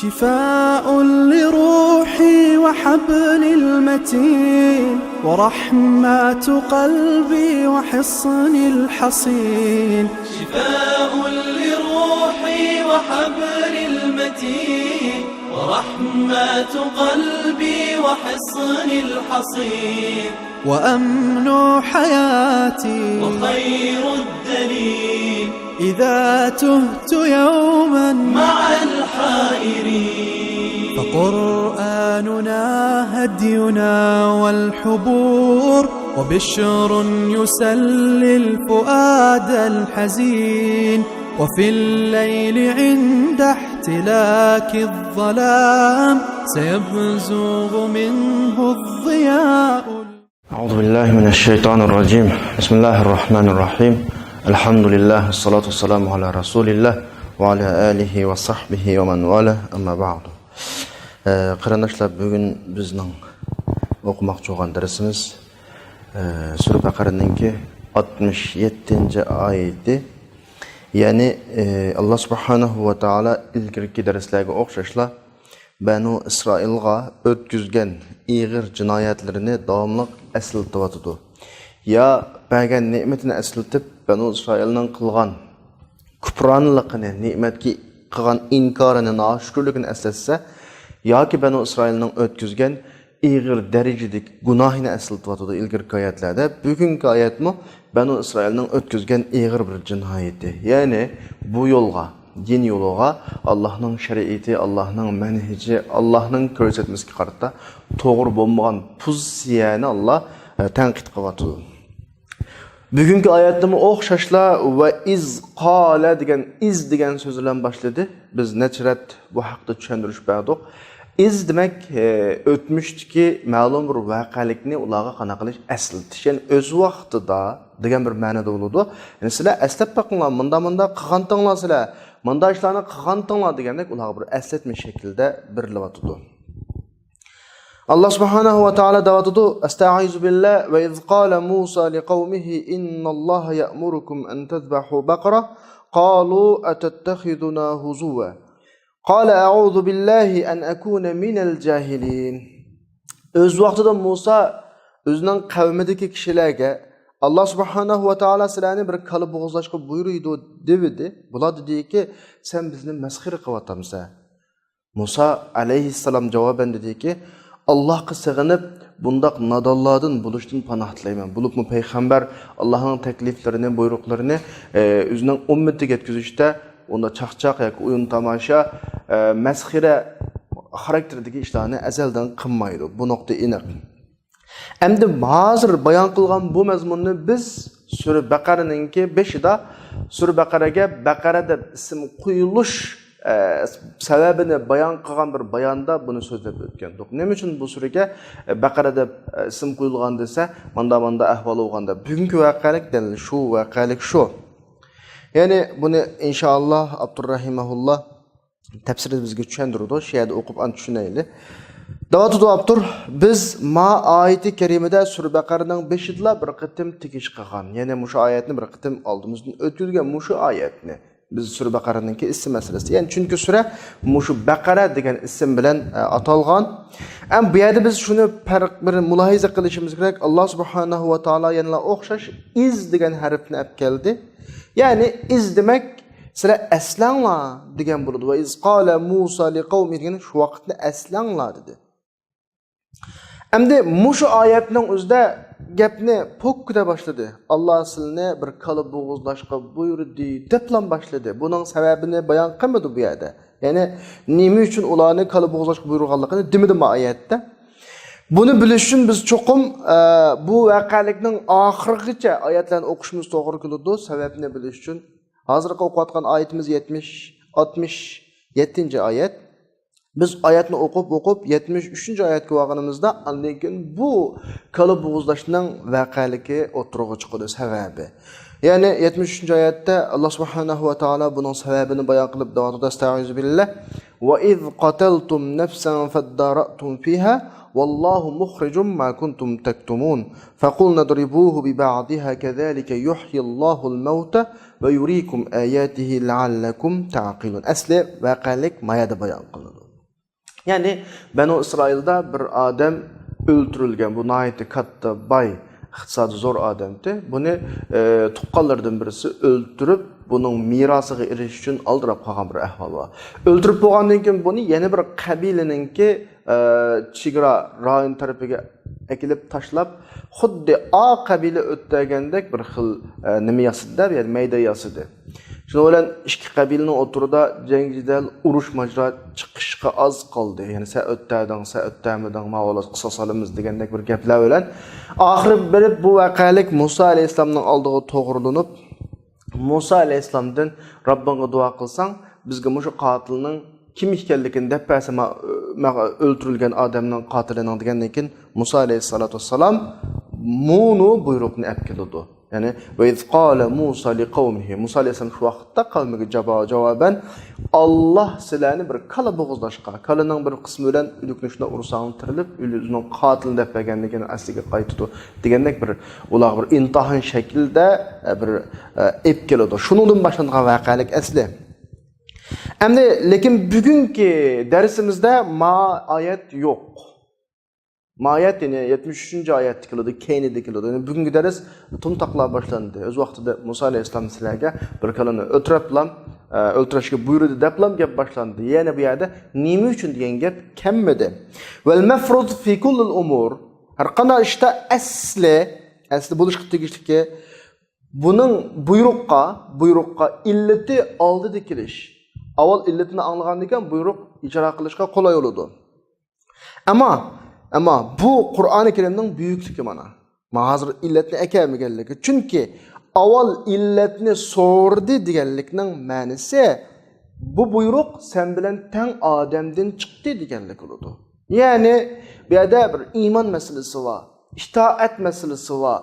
شفاء لروحي وحبل المتين، ورحمة قلبي وحصن الحصين. شفاء لروحي وحبل المتين، ورحمة قلبي وحصن الحصين. وأمن حياتي وخير الدليل إذا تهت يوما مع الحائرين. فقرآننا هدينا والحبور، وبشر يسلي الفؤاد الحزين. وفي الليل عند احتلاك الظلام سيبزغ منه الضياء. أعوذ بالله من الشيطان الرجيم. بسم الله الرحمن الرحيم. الحمد لله والصلاة والسلام على رسول الله وعلى آله وصحبه ومن والاه. أما بعد. Qarandoshlar, bugun bizning o'qimoqchi bo'lgan darsimiz Sura Baqaraninki 67-oyati. Ya'ni Alloh subhanahu va taolo ilgirki darslarga o'xshashla Banu Isroilga o'tkazgan ig'ir jinoyatlarini davomli eslatib ya bergan ne'matini eslatib, Banu Isroilning qilgan kufronligini, ne'matga qilgan inkorini, noshukirligini eslatsa, yoki Banu Isroilning o'tkazgan ig'ir darajadagi gunohini eslatib ilgirki oyatlarda. Bugungi oyatmi Banu Isroilning o'tkazgan ig'ir bir jinoyati. Ya'ni bu yo'lga, din yo'liga Allohning shariati, Allohning manhaji, Allohning ko'rsatmasiga qarata to'g'ri bo'lmagan pozitsiyani Alloh tanqid qilyapti. Bugungi oyatning o'xshashla va iz qala degan so'z bilan boshladi. Biz nechirat bu haqda tushuntirish berdik. İz demek o'tmishdagi ma'lum bir voqelikni ularga qana qilish eslatish. Yani o'z vaqtida degan bir ma'noda bo'ladi. Yani sizlar eslab baqinglar, munda qilgantinglar, sizlar munda ishlarni qilgantinglar degandek ularga bir eslatma shaklida berilyapti. Allah subhanahu wa ta'ala davatudu estaizu billah ve iz qala Musa liqawmihi innalloha ya'murukum an tadhbahu baqara qalu atattakhiduna huzuwa qala a'udhu billahi an akuna minal jahilin. Öz vaqtida Musa o'zining qavmidagi kishilarga Allah subhanahu wa ta'ala sizlarni bir kala bo'g'izlashga buyuruydi dedi. Bular dediki, sen bizni masxira qilyapsan. Musa alayhissalom javoban dediki, Allohga sig'inib bundaq nadonlardan bo'lishdan panoh tilayman. Bo'libmi payg'ambar Allohning takliflarini, buyruqlarini o'zining ummatiga yetkazishda onda chaqchaq yoki o'yin tomosha, masxira xarakteridagi ishlarni azaldan qilmaydi. Bu nuqta aniq. Endi hozir bayon qilgan bu mazmunni biz Sura Baqaraninki 5-da Sura Baqaraga Baqara deb ism qo'yilish sababini bayon qilgan bir bayonda buni so'zlab o'tgandik. Nima uchun bu suraga Baqara deb ism qo'yilgan desa, manda ahvol bo'lganda bugungi voqelik dalil shu voqelik shu. Ya'ni buni inshaalloh Abdurrahimahulloh tafsirida bizga tushuntirdi. Shu yerda o'qib an tushunaylik. Davatudu Abdur, biz ma oyati karimada Sura Baqaraning 5-da bir qitim tegish qilgan. Ya'ni mushu oyatni bir qitim oldimizdan o'tkazgan mushu oyatni biz Sura Baqaraninki ism masalasi. Yani çünkü sura mushu Baqara degan ism bilan atalgan. Ham bu yerda biz shuni farq bir mulohaza qilishimiz kerak. Alloh subhanahu va taolo yana o'xshash iz degan harfni olib keldi. Yani iz demak sizlar aslanglar degan bo'ladi. Va iz qala Musa liqawmi degan shu vaqtda aslanglar dedi. Endi mushu oyatning o'zida gapni pokkuda boshladi. Alloh sizlarni bir kala bo'g'izlashga buyurdi deblan boshladi. Buning sababini bayon qilmadi bu yerda. Ya'ni nima uchun ularni kala bo'g'izlashga buyurganligini demadi bu oyatda. Buni bilish uchun biz cho'qim bu voqelikning oxirigacha oyatlarni o'qishimiz to'g'ri keladi. Sababini bilish uchun hozirgi o'qiyotgan oyatimiz 67-oyat. Biz oyatni o'qib 73-oyatga borganimizda lekin bu kala bo'g'izlashning voqealigi o'tirg'i chiqadi sababi. Ya'ni 73-oyatda Alloh subhanahu va taolo buning sababini bayon qilib davomida estaizu billah va iz qataltum nafsan fadara'tum fiha wallohu mukhrijum ma kuntum taktumun faqulna dribuhu bi ba'diha kadhalika yuhyi Allohu al-mauta va yuriikum ayatihi la'allakum ta'qilun. Asli voqelik mayada bayon qilinadi. Yani Banu İsrail'da bir adam öldürülgen. Bu nayeti katta bay, iqtisadi zor adamdı. Bunu tuqqanlardan birisi öldürüp bunun mirasıga erishish uchun aldirab qolgan bir ahvol bor. O'ldirib bo'lgandan keyin buni yana bir qabilaninki chegara rayon tarafiga akilib tashlab, xuddi A qabila o'tdagandek bir xil nima yasidda, ya'ni mayda yasidi. Shuning bilan ikki qabilaning o'tirida jang-jidal, urush majra chiqishga oz qoldi. Ya'ni sa o'tdamiding, ma'volat qisos olamiz degandek bir gaplar bilan oxiri berib bu voqelik Musa alayhisolamning oldiga to'g'rilanib, Musa alayhisolamdan Robbingga duo qilsang, bizga mushu qotilning kim ekanligini deb bersama o'ldirilgan odamning qotilining degandan keyin Musa alayhissalatu vassalam munu buyruqni olib keldi. Yani ve iz qala Musa liqavmihi, Musa alayhisalom shu vaqtda qavmiga javoban Allah sizlarni bir kala bo'g'izlashqa, kalaning bir qismi bilan uluknishni ursang tirilib, o'zining qotilini deb bergandan keyin asliga qaytdi degandek bir ular bir imtihon shaklida bir olib keldi. Shuningdan boshlangan voqelik asli. Endi lekin bugungi darsimizda ma oyat yo'q. Mayat yani 73. ayet dikildi, keyni dikildi. Yani bugünkü ders tumtaqlar başlandı. Öz vaqtida Musa alayhisalom sizlarga bir kalani o'tiriblam, o'ltirishga buyurdi deblam gap başlandı. Yani bu yerda nima uchun degan gap kammidi. Vel mafrud fi kullil umur. Har qanday ishda asli bo'lishga tegishliki buning buyruqqa illati oldi dikilish. Avval illatini anglagandan keyin buyruq ijro qilishga qulay bo'ladi. Ama bu Kur'an-ı Kerim'nin büyüklüğü mana. Hazır illetini ekemegelligi. Çünkü avval illetini sordu deganlikning ma'nosi bu buyruk sen bilen teng adamdan çıktı deganlik bo'ladi. Yani bu yerda bir iman meselesi var, itoat meselesi var,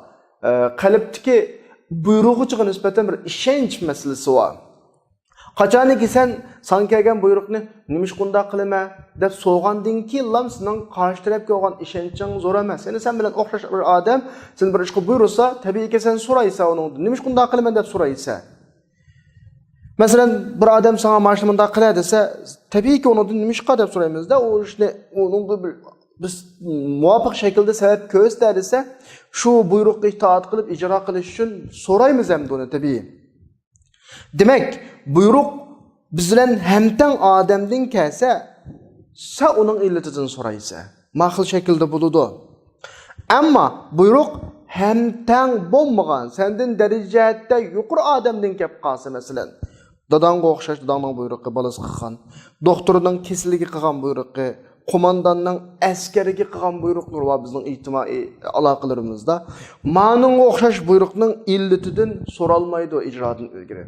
qalbdagi buyruğuga nisbatan bir ishonch meselesi var. Qachoniki sen kelgan buyruqni nimish qunda qilma deb so'rgandan keyin lam sening qarshi tarafga olgan ishonching zo'r emas. Yani sen bilan o'xshash bir odam sen bir ishga buyursa, tabiiyki sen so'raysan undan. Nimish qunda qilma deb so'raysan. Masalan, bir odam sana mashina bunda qiladi desa, tabiiyki undan nimish qilib deb so'raymiz-da, u ishni uningga biz muvofiq shaklda sabab ko'rsatsa, shu buyruqqa itoat qilib ijro qilish uchun so'raymiz ham buni tabiiy. Demek buyruk bizden hemten adamdan kelse sa onun illetinden soraysa mahıl şekilde buludu. Ama buyruk hemten bombagan senden derecede yukarı adamdan kep kalsa mesela dadanga o'xshash dadangning buyruqi balasi qilgan, doktorning kesiligi qilgan buyruqi, qo'mondanning askariga qilgan buyruqlar va bizning ijtimoiy aloqalarimizda ma'nunga o'xshash buyruqning illatidan so'ralmaydi ijrodan ilgari.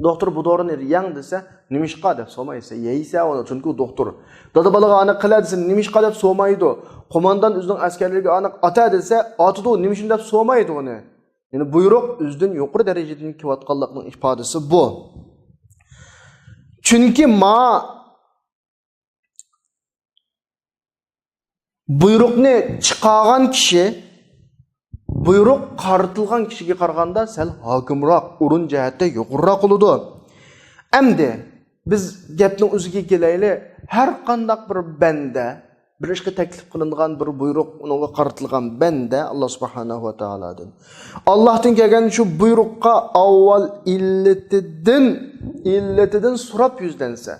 Doktor bu dorini yang desa, nimishqa deb so'maysa, yeysa uni chunki u doktor. Dada balaga aniq qiladi desa, nimishqa deb so'maydi. Qo'mondan o'zining askarlariga aniq ata desa, otidi nimishin deb so'maydi uni. Yani buyruq o'zidan yuqori darajadan kelayotganlikning ifodasi bu. Chunki buyruqni chiqargan kishi buyruq qaritilgan kishiga qaraganda sal hokimroq, o'rin jihatda yuqoriroq bo'ladi. Endi biz gapning o'ziga kelaylik. Har qanday bir banda bir ishga taklif qilingan bir buyruq unga qaritilgan banda Alloh subhanahu va taoladan. Allohdan kelgan shu buyruqqa avval illatidan so'rab yuzlansa.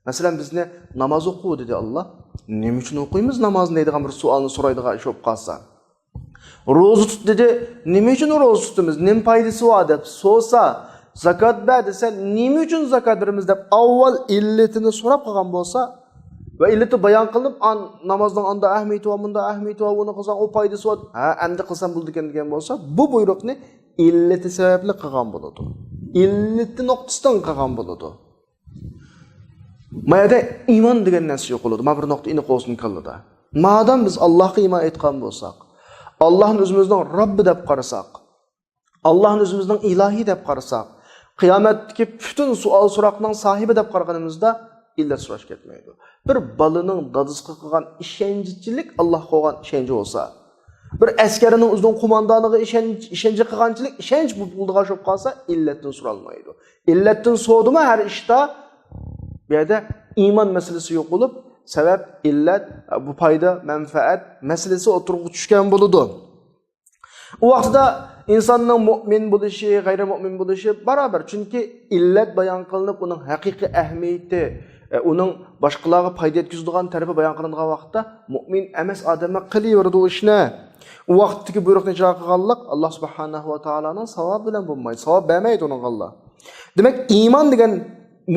Masalan bizni namoz o'qu dedi Alloh. Nima uchun o'qiymiz namozni deydigan bir savolni so'raydigan ish bo'lib qolsa. Ro'za tut dedi. Nima uchun ro'za tutamiz? Nim foydasi bor deb so'sa, zakat ber desa, nima uchun zakat beramiz deb avval illatini so'rab qolgan bo'lsa va illati bayon qilinib, namozning anda ahamiyati va bunda ahamiyati va uni qilsang o foydasi bor. Ha, endi qilsam bo'ldi degan bo'lsa, bu buyruqni illati sababli qilgan bo'ladi. Illati nuqtasidan qilgan bo'ladi. Mayada iymon degan narsa yo'q bo'ladi. Mana bir nuqta ini qo'ysin qildi. Madam biz Allohga iymon etgan bo'lsak, Allah'ın özümüzden Rabbi deb qarasak, Allah'ın özümüzden ilahi deb qarasak, qiyomatdagi bütün sual so'roqning sahibi deb qaraganimizda illat so'rash ketmaydi. Bir balaning dadisiga qilgan ishonchchilik Allohga qo'ygan ishonchi bo'lsa, bir askarining o'zining qo'mondoniga ishonchi qilganchilik ishonch bo'ldigan bo'lib qolsa, illatdan so'ralmaydi. Illatdan so'dimi har ishda bu yerda iymon masalasi yo'q bo'lib, sebep, illet, bu payda, menfaat meselesi oturup düşken buludu. O vaqtda insonning mu'min bo'lishi, g'ayrimu'min bo'lishi barobar. Chunki illat bayon qilinib, uning haqiqiy ahamiyati, uning boshqalarga foyda yetkazadigan tarafi bayon qilingan vaqtda mu'min emas odamlar qilaveradi o ishni. U vaqtdagi buyruqni ijro qilganlik Alloh subhanahu va taoloning savobi bilan bo'lmaydi. Savob bermaydi unga Alloh. Demak, iymon degan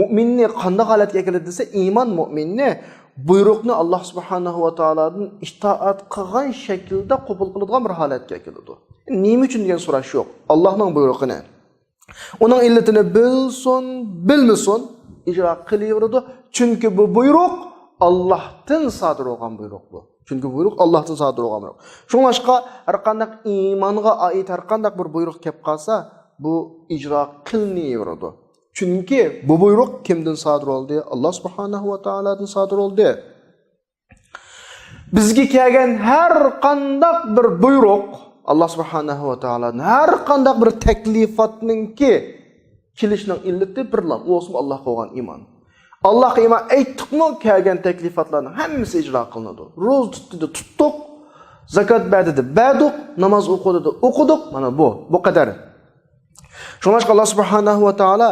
mu'minni qanday holatga keladi desa, iymon mu'minni buyruqni Alloh subhanahu va taolodan itoat qilgan shaklda qabul qiladigan bir holatga keladi. Nima uchun degan so'rash yo'q. Allohning buyrug'ini. Uning illatini bilsin, bilmasin, ijro qilaveradi. Chunki bu buyruq Allohdan sodir bo'lgan buyruq bu. Chunki buyruq Allohdan sodir bo'lgan buyruq. Shuningga har qanday iymonga oid har qanday bir buyruq kelib qolsa, bu ijro qilinaveradi. Chunki bu buyruq kimdan sodir bo'ldi? Alloh subhanahu va taoladan sodir bo'ldi. Bizga kelgan har qanday bir buyruq Allah subhanahu wa taoladan har qanday bir taklifatninki kelishning illati birlan, u o'smi Alloh qo'ygan iymon. Allohga iymon aytdiqmi, kelgan taklifatlarning hammasi ijro qilinadi. Ro'z tutdi, tutdik, zakot berdi, berdik, namoz o'qidik, mana bu qadar. Shuningdek Allah subhanahu wa taolo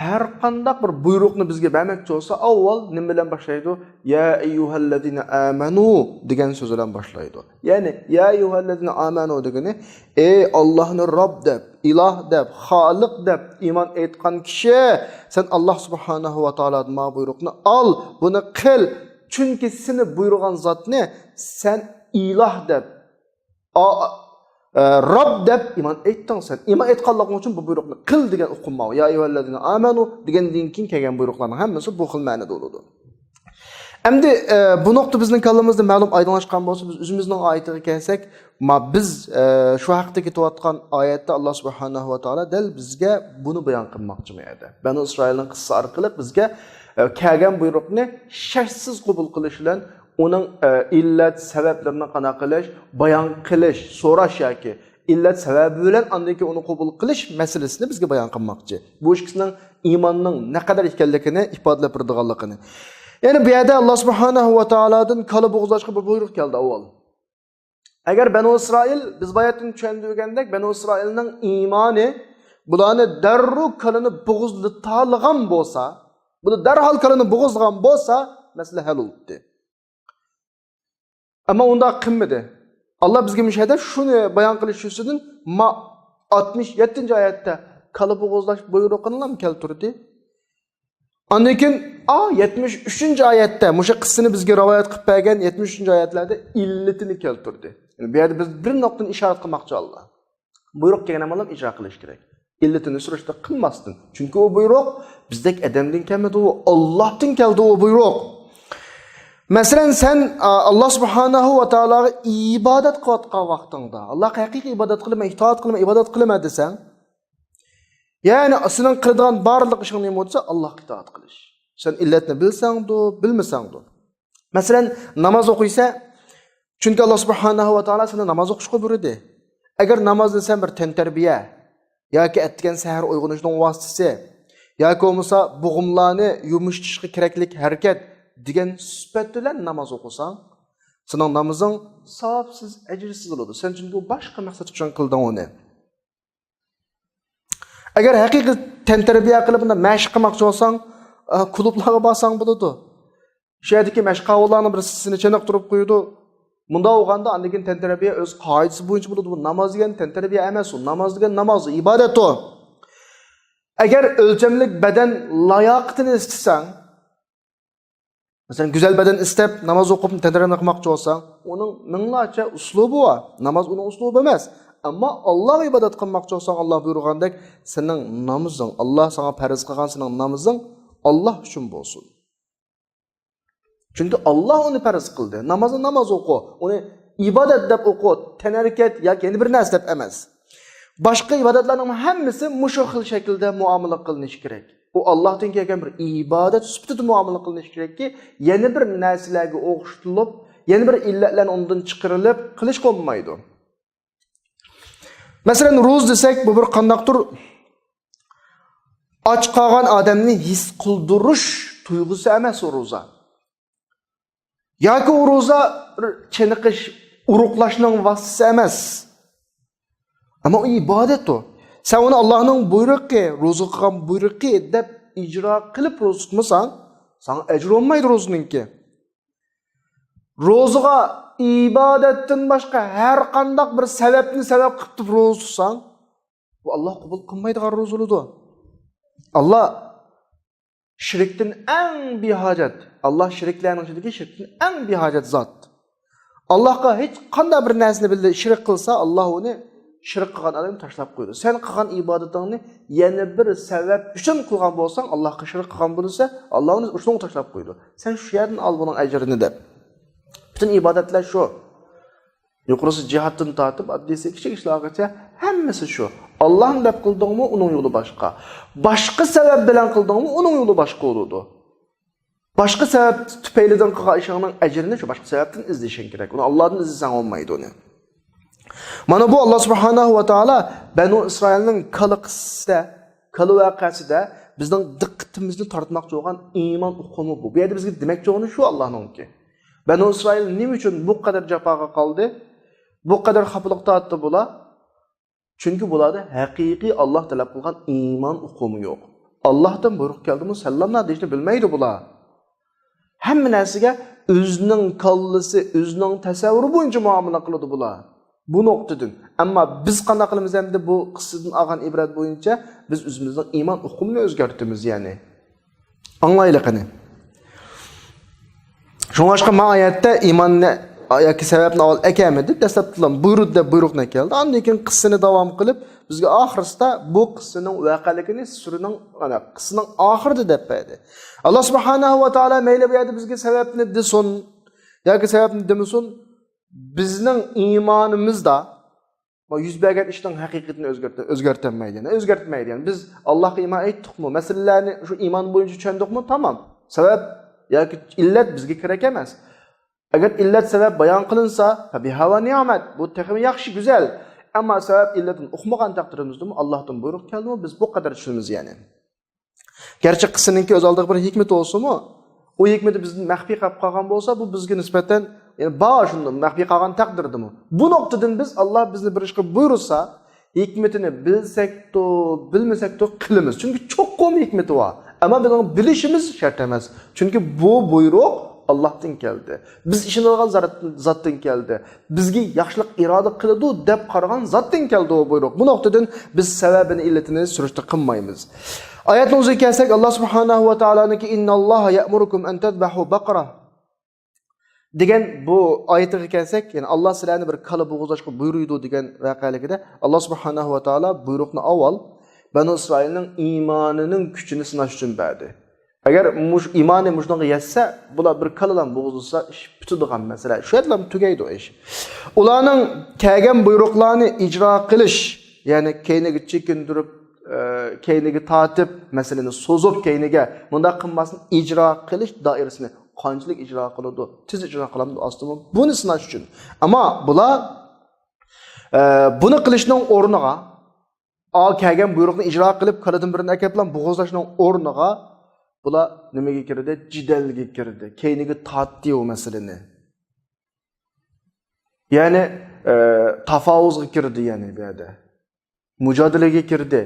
har qanday bir buyruqni bizga bermoqchi bo'lsa, avval nima bilan boshlaydi? Ya ayyuhallazina amanu degan so'z bilan boshlaydi. Ya'ni ya ayyuhallazina amanu degani ey Allohni Robb deb, iloh deb, xoliq deb iymon etgan kishi, sen Alloh subhanahu va taolodan ma buyruqni ol, buni qil. Chunki seni buyurgan zotni sen iloh deb, Robb deb iymon etding sen. Iymon etganliging uchun bu buyruqni qil degan uqunma. Ya ayyuhallazina amanu degandan keyin kelgan buyruqlarning hammasi bu xil ma'noda bo'ladi. Endi bu nuqta bizning kallamizda ma'lum aydınlaşgan bo'lsa, biz o'zimizning oyatiga kelsak, biz shu haqda ketayotgan oyatda Alloh subhanahu va taolo dal bizga buni bayon qilmoqchi edi. Banu Isroilning qissasi orqali bizga kelgan buyruqni shaksiz qabul qilish bilan uning illat sabablarini qana qilish, bayon qilish, so'rash yoki illat sababi bilan andaki uni qabul qilish masalasini bizga bayon qilmoqchi. Bu ikkisining iymonning ne qadar ekanligini ifodalab turadiganligini. Yani bu yerda Alloh subhanahu va taolodan kala bo'g'izlashga bir buyruq keldi avval. Agar Banu Isroil biz bayatni tushundirgandek Banu Isroilning iymoni bularni darru kalani bo'g'izlatadigan bo'lsa, buni darhol kalani bo'g'izlagan bo'lsa, masala hal bo'ldi. Ama onda qilmadi. Allah bizga müşahede şunu bayan qilish uchun 67. oyatda kala bo'g'izlash buyruqini ham keltirdi. Ondan keyin 73. oyatda musha qissani bizga rivoyat qilib bergan 73. oyatlarda illatini keltirdi. Yani bu yerda biz bir nuqtani ishorat qilmoqchi Allah. Buyruq kelgan ham ijro qilish kerak. Illatini surishda qilmasdan. Chunki o buyruq bizdek odamdan kelmadi, u Allohdan keldi o buyruq. Mesela sen Allah subhanahu wa taolaga ibodat qilayotgan vaqtingda, Allohga haqiqiy ibodat qilma, itoat qilma, ibodat qilma desang, yani sening qiladigan barliq ishing nima bo'lsa, Allohga itoat qilish. Sen illatni bilsang-du, bilmasang-du. Mesela namoz o'qiysa, chunki Alloh subhanahu wa taolo seni namoz o'qishga buyurdi. Agar namozni sen bir tantarbiya yoki atgan sahar uyg'onishning vositasi yoki bo'lmasa bo'g'imlarni yumshatishga keraklik harakat degan sifat bilan namoz o'qisang, sening namozing savobsiz, ajrsiz bo'ladi. Sen chunki boshqa maqsad uchun qilding uni. Agar haqiqiy tantarbiya qilib unda mashq qilmoqchi bo'lsang, klublarga borsang bo'ladi. Shu yerdagi mashqavlarni bir sizini chaniq turib qo'ydi. Bunda o'g'anda andan keyin tantarbiya o'z qoidasi bo'yicha bo'ladi. Bu namoz degan tantarbiya emas, u namoz degan namoz, ibodat u. Agar o'lchamlik badan layoqatini istasang, mesela güzel beden istep namaz okup tenderine qilmoqchi bo'lsang, uning minglarcha uslubi bor. Namoz uning uslubi emas. Ammo Alloh ibodat qilmoqchi bo'lsang, Alloh buyurgandek, sening namozing, Alloh sana farz qilgan sening namozing Alloh uchun bo'lsin. Chunki Alloh uni farz qildi. Namozni namoz o'qi, uni ibodat deb o'qi, tanarkat yoki yana bir narsa deb emas. Boshqa ibodatlarning hammasi mushu xil shaklda muomala qilinishi kerak. O Allohdan kelgan bir ibodat sifatida muomala qilinishi kerakki, yana bir narsalarga o'xshatilib, yana bir illatlar undan chiqarilib qilish qo'ymaydi. Masalan, ro'z desak, bu bir qandaqdir och qolgan odamni his qildirish tuyg'usi emas ro'za. Yoki u roza chiniqish, uruqlashning vositasi emas. Ammo u ibodat o. Sen onu Allah'ın buyruğu, roza qilgan buyruğu deb icra qilib roza tutmasang, sana ecr olmaydi rozanınki. Rozaga ibadetten başka her qandaq bir sebepni sebep qilib roza tutsang, bu Allah qabul qilmaydigan rozalıdı. Allah şirkten en bir hacet. Allah şirklerinin içindeki şirkten en bir hacet zat. Allah'a hiç qanday bir narsani bildi şirk qilsa, Allah onu şirk qilgan odamni tashlab qo'ydi. Sen qilgan ibodatingni yana bir sabab uchun qilgan bo'lsang, Allohga shirk qilgan bo'lsa, Alloh uni o'shunga tashlab qo'ydi. Sen shu yerdan ol buning ajrini deb. Bütün ibodatlar shu. Yuqorisi jihatdan tortib, addisi kichik ishlargacha hammasi shu. Allohni deb qildingmi, uning yo'li boshqa. Boshqa sabab bilan qildingmi, uning yo'li boshqa bo'ladi. Boshqa sabab tufaylidan qilgan ishingning ajrini shu boshqa sababdan izlashing kerak. Uni Allohdan izlasang olmaydi uni. Mana bu Allah subhanahu wa ta'ala Banu İsrail'nin kalı vaqasida bizning diqqatimizni tortmoqchi bo'lgan iymon uqumu bu. Bu yerda bizga demoqchi bo'lgani shu Allohningki. Banu İsrail nima uchun bu qadar jafoga qoldi? Bu qadar xafalık tortdi bular? Chunki bularda haqiqiy Alloh talab qilgan iymon uqumu yo'q. Allohdan buyruq keldimi, sallamlar deyishni bilmaydi bular. Hamma narsaga o'zining kallasi, o'zining tasavvuri bo'yicha muomala qiladi bular. Bu noktadan. Ama biz qanday qilamiz endi bu qissadan olgan ibrat bo'yicha biz o'zimizning iymon uqumini o'zgartiramiz yani. Anglaylik qani. Shunga ma oyatda iymonni yoki sababni avval akamidi, dastlabdan buyruqni keldi. Ondan keyin qissani davom qilib, bizga oxirsida bu qissaning voqeligini surining qissaning oxirida deb berdi. Alloh subhanahu va taolo mayli bu yerda bizga sababni desin yoki sababni demasin, bizning iymonimizda yüz bergan ishning haqiqatini o'zgartirmaydi. O'zgartmaydi. Yani biz Allohga iymon etdikmi? Masalalarni shu iymon bo'yicha tushundikmi? Tamam. Sabab yoki illat bizga kerak emas. Agar illat sabab bayon qilinsa, biha va ni'mat. Bu texmi yaxshi, go'zal. Ammo sabab illatini uqmagan taqdirimizda Allohdan buyruq keldimi, biz bu qadar tushunamiz yani. Gerçi qissaninki o'z oldiga bir hikmat bo'lsa-mu, o hikmeti bizning maxfiy qilib qolgan bo'lsa, bu bizga nisbatan yani bağışında maxfiy qolgan taqdirdimi? Bu noktadan biz Allah bizni bir ishga buyursa, hikmetini bilsek de, bilmesek de qilamiz. Çünkü çok kom hikmeti var. Ama bizim bilişimiz şart emas. Çünkü bu buyruq Allah'tan geldi. Biz işini algan zattan geldi. Bizga yaxshilik iroda qiladi deb qaragan zattan geldi o buyruq. Bu noktadan biz sebebini, illetini surishtir qilmaymiz. Oyatni o'ziga kelsak, Allah subhanahu va taoloniki innalloha ya'murukum an tadbahu baqara degan bu oyatiga kelsak, yani Allah sizlarni bir kala bo'g'izlashga buyuruydi degan voqealigida Allah subhanahu va taolo buyruqni avval Banu İsrailning iymonining kuchini sinash uchun berdi. Agar iymoni mushunga yetsa, bular bir kaladan bo'g'izlasa ish bitadigan masala. Shu yerdan tugaydi o ish. Ularning kelgan buyruqlarni ijro qilish, ya'ni keyniga chekindirib, keyniga tatib, masalani so'zib keyniga bunda qilmasni ijro qilish doirasini qanchalik ijro qiladi, tez ijro qilamdi ostimi, buni sinash uchun. Ammo bular buni qilishning o'rniga kelgan buyruqni ijro qilib, qaladan birini akablan bo'g'izlashning o'rniga bular nimaga kirdi? Jidalga kirdi. Keyniga tatdi o masalani. Ya'ni tafovuzga kirdi yani bu yerda. Mujodalaga kirdi.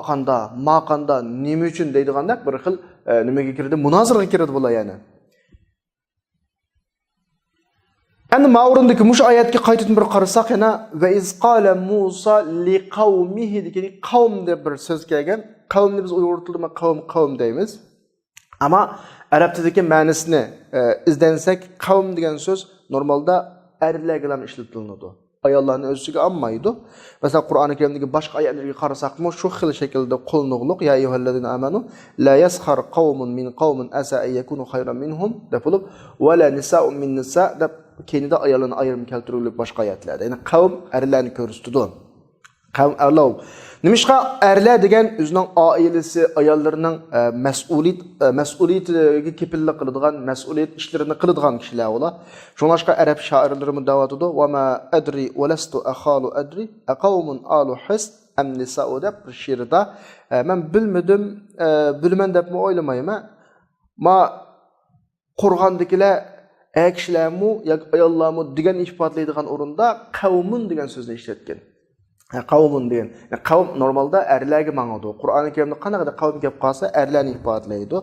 Qanda, ma qanda, nima uchun deydiganda bir xil nimaga kirdi? Munoziraga kirdi bular yani. Endi ma'urindagi mush oyatga qaytadan bir qarasak, yana va iz qala Musa liqaumihi degan qavm deb bir so'z kelgan. Qavmni biz uyg'ur tilida qavm deymiz. Ama arab tilidagi ma'nosini izlansak, qavm degan so'z normalda erlarga ham ishlatiladi. Ayollarni o'ziga olmaydi. Mesela Qur'oni Karimdagi boshqa oyatlarga qarasaqmi, shu xil shaklda qo'lnuqliq ya ayyuhallazina amanu la yaskhar qaumun min qaumin asa ay yakunu khayran minhum deb bo'lib va la nisa'un min nisa deb keyinda ayollarni ayrim keltirilib boshqa oyatlarda. Ya'ni qavm erlarni ko'rsatdi. Qavm erlar. Nimishqa erlar degan o'zining oilasi, ayollarining mas'uliyatiga kepillik qiladigan, mas'uliyat ishlarini qiladigan kishilar ular. Shunlashqa arab shoirlarimiz davatida va ma adri wa lastu akhalu adri aqawmun alu his am nisa'u deb bir she'rda men bilmadim, bilman deb o'ylamayman. Ma qo'rg'ondagilar Kishilarmu yoki ayollarmu degan ifodalaydigan o'rinda qavmun degan so'zni ishlatgan. Qavmun degan. Qavm normalda erlarga ma'noda. Qur'oni Karimda qanaqada qavm kelib qolsa erlarni ifodalaydi.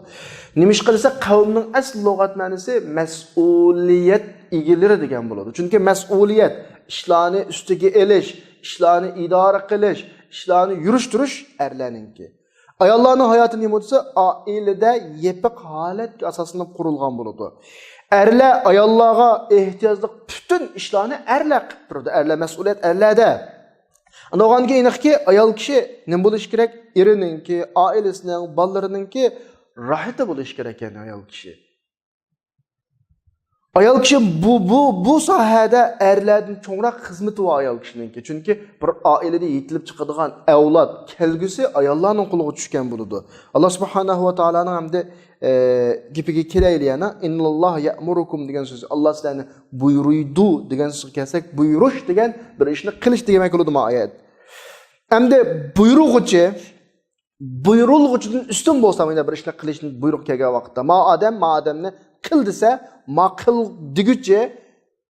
Nima ish qilsa qavmning asl lug'at ma'nosi mas'uliyat egalari degan bo'ladi. Chunki mas'uliyat ishlarni ustiga elish, ishlarni idora qilish, ishlarni yurishtirish erlarninki. Ayollarning hayoti nima bo'lsa, oilada yepiq holat asosida qurilgan bo'ladi. Erlar ayollarga ehtiyojli butun ishlarni erlar qilib turadi. Erlar mas'uliyat erlarda. Anaqangi aniqki ayol kishi nima bo'lish kerak? Erininki, oilasining, bolalarininki rohati bo'lish kerak ekan ayol kishi. Ayol kishi bu sohada erlardan cho'ngroq xizmati va ayol kishininki. Chunki bir oilada yetilib chiqadigan avlod kelgusi ayollarning qo'liga tushgan bo'ladi. Alloh subhanahu va taolaning hamda gipiga kelayli yana innalloha ya'murukum degan so'z. Alloh sizlarni buyuruydi degan so'zga kelsak, buyurish degan bir ishni qilish demak bo'ladi bu oyat. Hamda buyurulg'uchidan ustun bo'lsa mana bir ishni qilishni buyruq kelgan vaqtda ma odamni qil desa, ma qil deguncha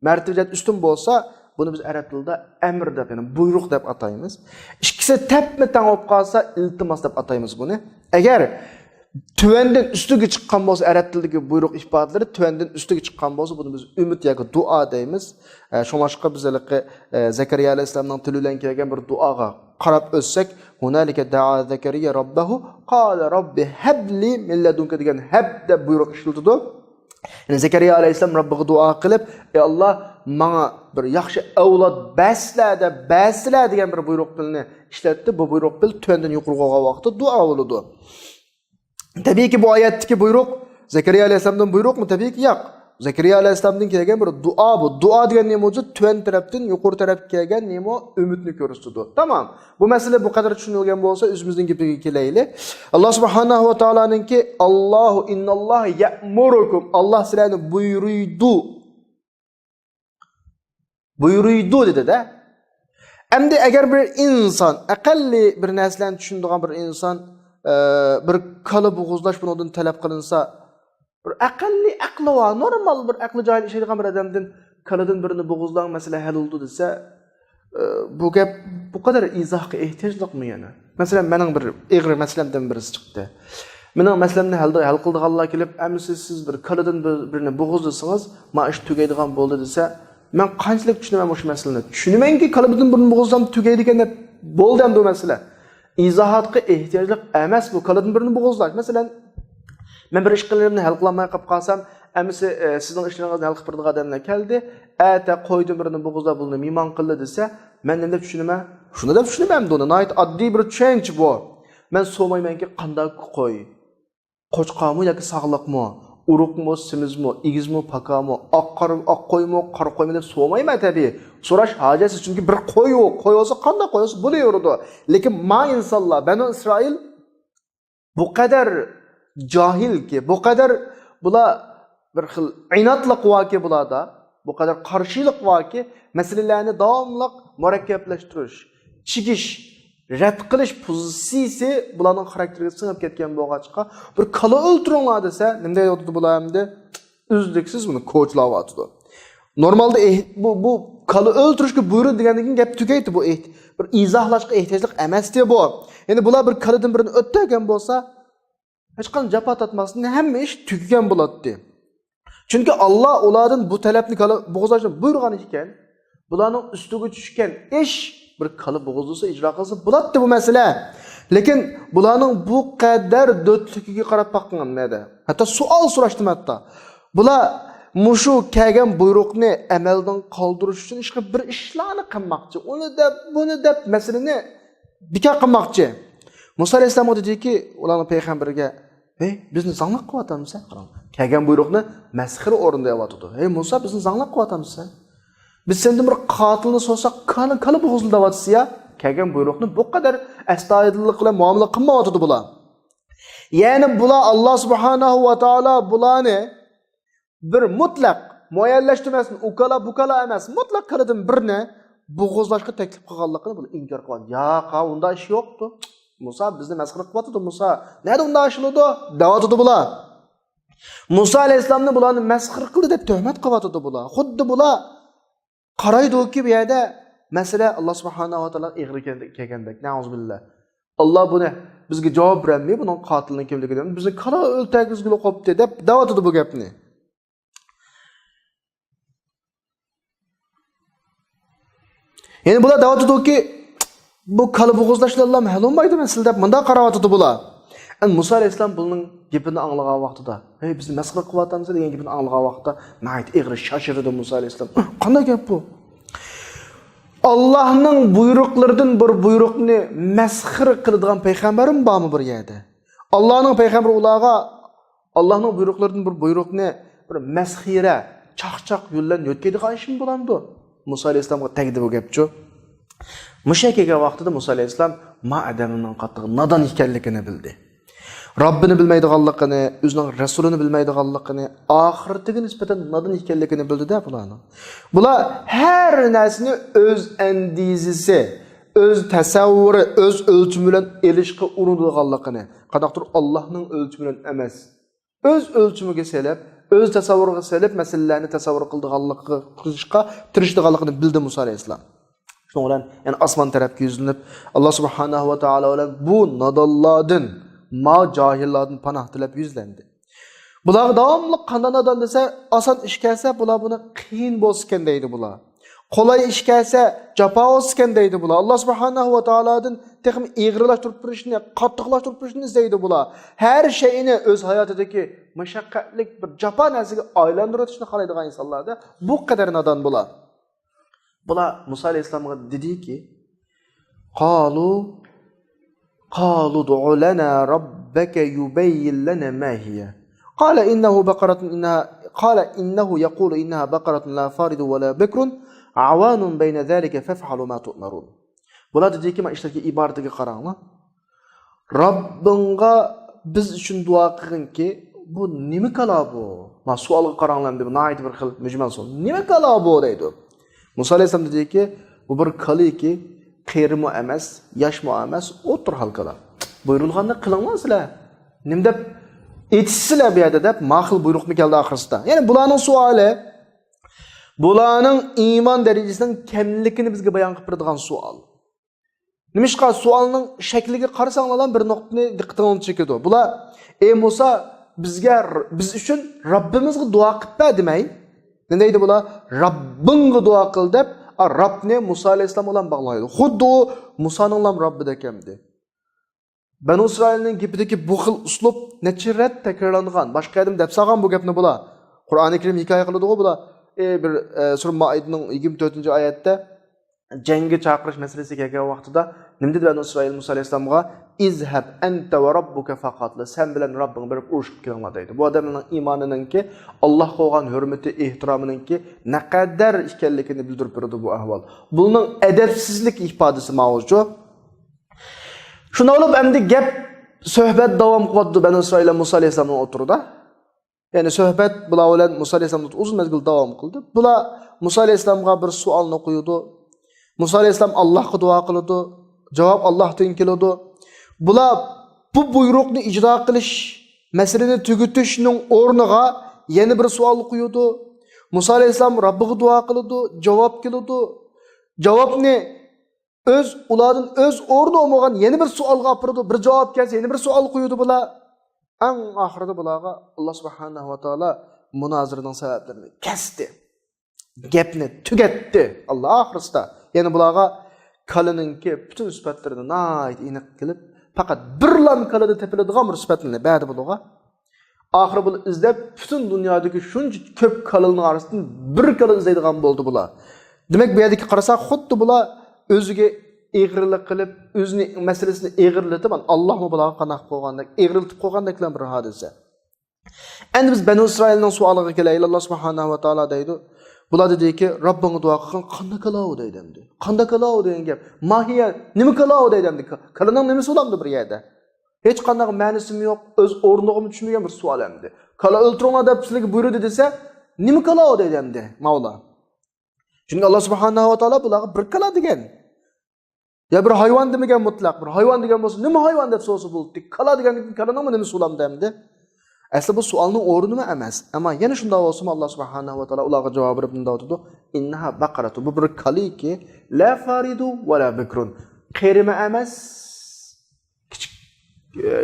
martabadan ustun bo'lsa, buni biz arab tilida amr deb, ya'ni buyruq deb ataymiz. Ikkisi tap-tang bo'lib qolsa, iltimos deb ataymiz buni. Agar tuvandan ustiga chiqqan bo'lsa, arab tilidagi buyruq ifodalari tuvandan ustiga chiqqan bo'lsa, buni biz umid yoki duo deymiz. Shunlashqa bizlarga Zakariya alayhisolamning tilidan kelgan bir duoga qarab o'tsak, hunalika da'a Zakariya robbahu qala robbi habli min ladunka degan hab deb buyruq ishlatildi. Yani Zakariya alayhisolam Robbiga duo qilib, ey Alloh, menga bir yaxshi avlod basla degan bir buyruq tilni ishlatdi. Bu buyruq til tuvandan yuqoriga vaqtda duo bo'ladi. Tabiiyki bu oyatdagi buyruq Zakariya alayhisolamdan buyruqmi? Tabiiyki yo'q. Zakariya alayhisolamdan kelgan bir duo bu. Duo degan nima o'zi tuvan tarafdan yuqori tarafga kelgan nima umidni ko'rsatadi. Tamam. Bu masala bu qadar tushunilgan bo'lsa, o'zimizning gapiga kelaylik. Alloh subhanahu va taolaninki Allohu innalloha ya'murukum. Alloh sizlarni buyuruydi dedi-da. Endi agar bir inson aqalli bir narsani tushunadigan bir inson bir kala bo'g'izlash bundan talab qilinsa, bir aqalli aqli va normal bir aqli joyida ishlaydigan bir odamdan kaladan birini bo'g'izlang masala hal bo'ldi desa, bu gap bu qadar izohga ehtiyojliqmi yana? Masalan, mening bir egri masalamdan birisi chiqdi. Mening masalamni hal qildiganlar kelib, "Amsiz siz bir kaladan birini bo'g'izlasangiz, ma ish tugaydigan bo'ldi" desa, men qanchalik tushunaman o'sha masalani? Tushunamanki, kaladan birini bo'g'izlam tugaydi ekan deb bo'ldi endi bu masala. İzahatga ehtiyojli emas bu kaladan birini bo'g'izlash. Masalan, men bir ish qilarimni hal qilolmay qolib qolsam, amisi sizning ishlaringizni hal qilib turadigan odamlar keldi, ata qo'ydim birini bo'g'izlab buni mehmon qildi desa, men nima deb tushunaman? Shuni deb tushunaman buni. Nihoyat oddiy bir tushunch bu. Men so'maymanki qanday qo'y. Qo'chqormi yoki sog'liqmi? Uruqmi, simizmi, igizmi, pakami, oq qo'ymi, qora qo'ymi deb so'mayman tabii. So'rash hojasiz, chunki bir qo'y olsa qanday qo'y olsa bo'laveradi. Lekin ma insonlar, Banu Isroil bu qadar johilki, bu qadar bular bir xil inatliq voqe bularda, bu qadar qarshilik voqe masalalarni davomli murakkablashtirish, chigish, rad qilish pozitsiyasi bularning xarakteriga singib ketgan bo'lg'achqa bir kala o'ltiringlar desa, nima deyotdi bular endi? Uzluksiz buni ko'chlayotdi. Normalda bu kala o'ltirishga buyruq degandan keyin gap tugaydi bu bir izohlashga ehtiyojli emasdi bu. Endi bular bir kaladan birini o'tgan bo'lsa, hech qanday jafo tatmasdan hamma ish tugagan bo'ladi. Chunki Alloh ulardan bu talabni kala bo'g'izlashni buyurgan ekan, bularning ustiga tushgan ish bir kala bo'g'izlasa ijro qilsa bo'ladi bu masala. Lekin bularning bu qadar do'tligiga qarab boqqanda, hatto savol so'rashdim hatto. Bular mushu kelgan buyruqni amaldan qoldirish uchun bir ishlarni qilmoqchi. Uni deb, buni deb masalani bekor qilmoqchi. Musa alayhisalom dediki, ularning payg'ambariga, "Ey, bizni zanglab qilyapmiz, qarang. Kelgan buyruqni masxira o'rindayapti. Ey Musa, bizni zanglab qilyapmiz. Biz sendan bir qotilni so'rsak, kala bo'g'izlayapsiz ya. Kelgan buyruqni bu qadar astoydillik bilan muomala qilmayapti bular." Ya'ni bular Alloh subhanahu va taolo bularni bir mutlaq muayyanlashtirmasdan, ukala emas, mutlaq qildim birini bo'g'izlashga taklif qilganligini bular inkor qilgan. Yo'q, unda ish yo'qdi. Musa bizni masxara qilyapti Musa. Neda unda ishiladi? Davotdi bular. Musa alayhissalomni bularni masxir qildi deb tuhmat qilyotdi bular. Xuddi bular qaraydi-ki bu yerda masala Alloh subhanahu va taolo ig'ri kelgandek. Nauzubillah. Alloh buni bizga javob bermay, buning qotilini kimligini bizni qara o'ltagizgili qo'yibdi deb davatdi bu gapni. Yani bular davatdi-ki bu kalı bo'g'izlashlarlar ma'lum bo'lmaydi masal deb bunda qaratdi bular. Musa alayhissalom buning gapini anglagan vaqtida, "Hey, bizni masxir qilyapsiz" degan gapini anglagan vaqtida, "Mayt ig'ri shoshirdi Musa alayhissalom." Qanday gap bu? Allohning buyruqlaridan bir buyruqni masxir qiladigan payg'ambarim bormi bir yerda? Allohning payg'ambari ularga Allohning buyruqlaridan bir buyruqni bir masxira, chaqchaq yo'ldan o'tkazadigan ishim bo'lamdi. Musa alayhissalomga tegdi bu gapchu. Mushakaga vaqtida Musa alayhissalom ma adamining qattiq nodon ekanligini bildi. Rabbini bilmaydiganligini, o'zining rasulini bilmaydiganligini, oxiratiga nisbatan nodon ekanligini bildi-da bularni. Bular har narsani o'z andizisi, o'z tasavvuri, o'z o'lchimi bilan elishga urinadiganligini, qanaqdir Allohning o'lchimi bilan emas. O'z o'lchimiga selib, o'z tasavvuriga selib masalalarni tasavvur qildiganligini, qilishga tirishdiganligini bildi Musa alayhissalom. Şunun bilan yani osmon tarafga yuzlanib Alloh subhanahu va taolo bilan bu nodonlardan, ma jahillardan panoh tilab yuzlandi. Bular davomli qanday nodon desa, oson ish kelsa bular buni qiyin bo'lsin deydi bular. Qolay ish kelsa, jafo bo'lsin deydi bular. Alloh subhanahu va taolodan texmi ig'rilashtirib turishni, qattiqlashtirib turishni izlaydi bular. Har shayini o'z hayotidagi mashaqqatlik bir jafo narsaga aylantirishni xohlaydigan insonlarda bu qadar nodon bular. Bular Musa alayhissalomga dediki, qalu du'u lana rabbaka yubayyin lana ma hiya. Qala innahu yaqulu innaha baqaratun la faridun wa la bikrun awanun bayna zalika faf'alu ma tu'marun. Bular dediki, men ishlarga iboratiga qaranglar. Robbingga biz uchun duo qilginki, bu nima kala bu? Men savolga qaranglar deb nayt bir xil mujmal so'z. Nima kala bu deydi. Musa alayhissalom dediki, bu bir kaliki, qiyirmi emas, yoshmi emas, o'tir halqalar. Buyurilganni qilinglar sizlar. Nim deb aytishsizlar bu yerda deb ma'qul buyruqni keldi oxirsida. Ya'ni bularning savoli, bularning iymon darajasining kamligini bizga bayon qilib beradigan savol. Nimishqa savolning shakliga qarasanglar bir nuqtani diqqatingizni chekadi. Bular, "Ey Musa, biz uchun Robbimizga duo qilib demay?" Ne deydi bular? Rabbingga duo qil deb, Rabbni Musa alayhissalom bilan bog'laydi. Xuddi u Musaning ham Robbida ekandi. Banu Isroilning gapidagi bu xil uslub necha rat takrorlangan. Boshqa adam deb salgan bu gapni bular. Qur'oni Karim hikoya qiladi-ku bular. Bir sura Maidaning 24-oyatda jangga chaqirish masalasiga kelgan vaqtida nima dedi Banu Isroil Musa alayhissalomga? "İzhab anta va robbuka faqat la sen bilan Robbing berib urushib kelinglar" deydi. Bu odamning iymoniningki, Alloh qo'ygan hurmati, ehtirominingki naqadar ekanligini bildirib beradi bu ahvol. Buning adabsizlik ifodasi mavzu. Shuna olib endi gap suhbat davom qildi Banu Isroil Musa alayhissalomning o'tirida. Ya'ni suhbat bular bilan Musa alayhissalom uzun mezgil davom qildi. Bular Musa alayhissalomga bir savolni qo'ydi. Musa alayhissalom Allohga duo qildi. Javob Allohdan keldi. Bular bu buyruqni ijro qilish, masalani tugutishning o'rniga yana bir savol qo'ydi. Musa alayhissalom Robbiga duo qildi, javob keldi. Javobni ulardan o'z o'rni olmagan yana bir savolga olib bir javob kelsa, yana bir savol qo'ydi bular. Eng oxirida bularga Alloh subhanahu va taolo munoziraning sabablarini kesdi. Gapni tugatdi. Alloh oxirsida yana bularga kalininki bütün sifatlarini nayt aniq qilib, faqat bir lam kalada tepiladigan bir sifatini berdi bularga. Oxiri buni izlab bütün dunyodagi shuncha ko'p kalilning orasidan bir kalil izlaydigan bo'ldi bular. Demak, bu yerdagi qarasak, xuddi bular o'ziga eg'irlik qilib, o'zining masalasini eg'irlatib, Allohmi bularga qanaq qo'ygandek, eg'irlatib qo'ygandeklar bir hodisa. Endi biz Banu Isroilning savoliga kelaylik. Alloh subhanahu va taolo deydi, bular dediki, Robbingga duo qilgan qanday qilov deydimdi. Qanday qilov degan gap. Mahiya nima qilov deydimdi. Kalining nimasi bo'lamdi bir yerda. Hech qanday ma'nosi yo'q, o'z o'rnig'im tushmagan bir savol endi. Kala o'ltiringlar deb sizlarga buyurdi desa, nima qilov deydimdi Mavla. Chunki Alloh subhanahu va taolo bularga bir kala degan. Ya bir hayvon demagan mutlaq, bir hayvon degan bo'lsa, nima hayvon deb so'rasa bo'ldi. Kala degan kalaning nimasi bo'lamdi endi. Asli bu sualning o'rni emas. Ammo yana shunda bo'lsa Alloh subhanahu va taolo ularga javob berib bunday aytdi: "Innaha baqaratu." Bu bir kaliki la faridu va la bikrun. Qerima emas, kichik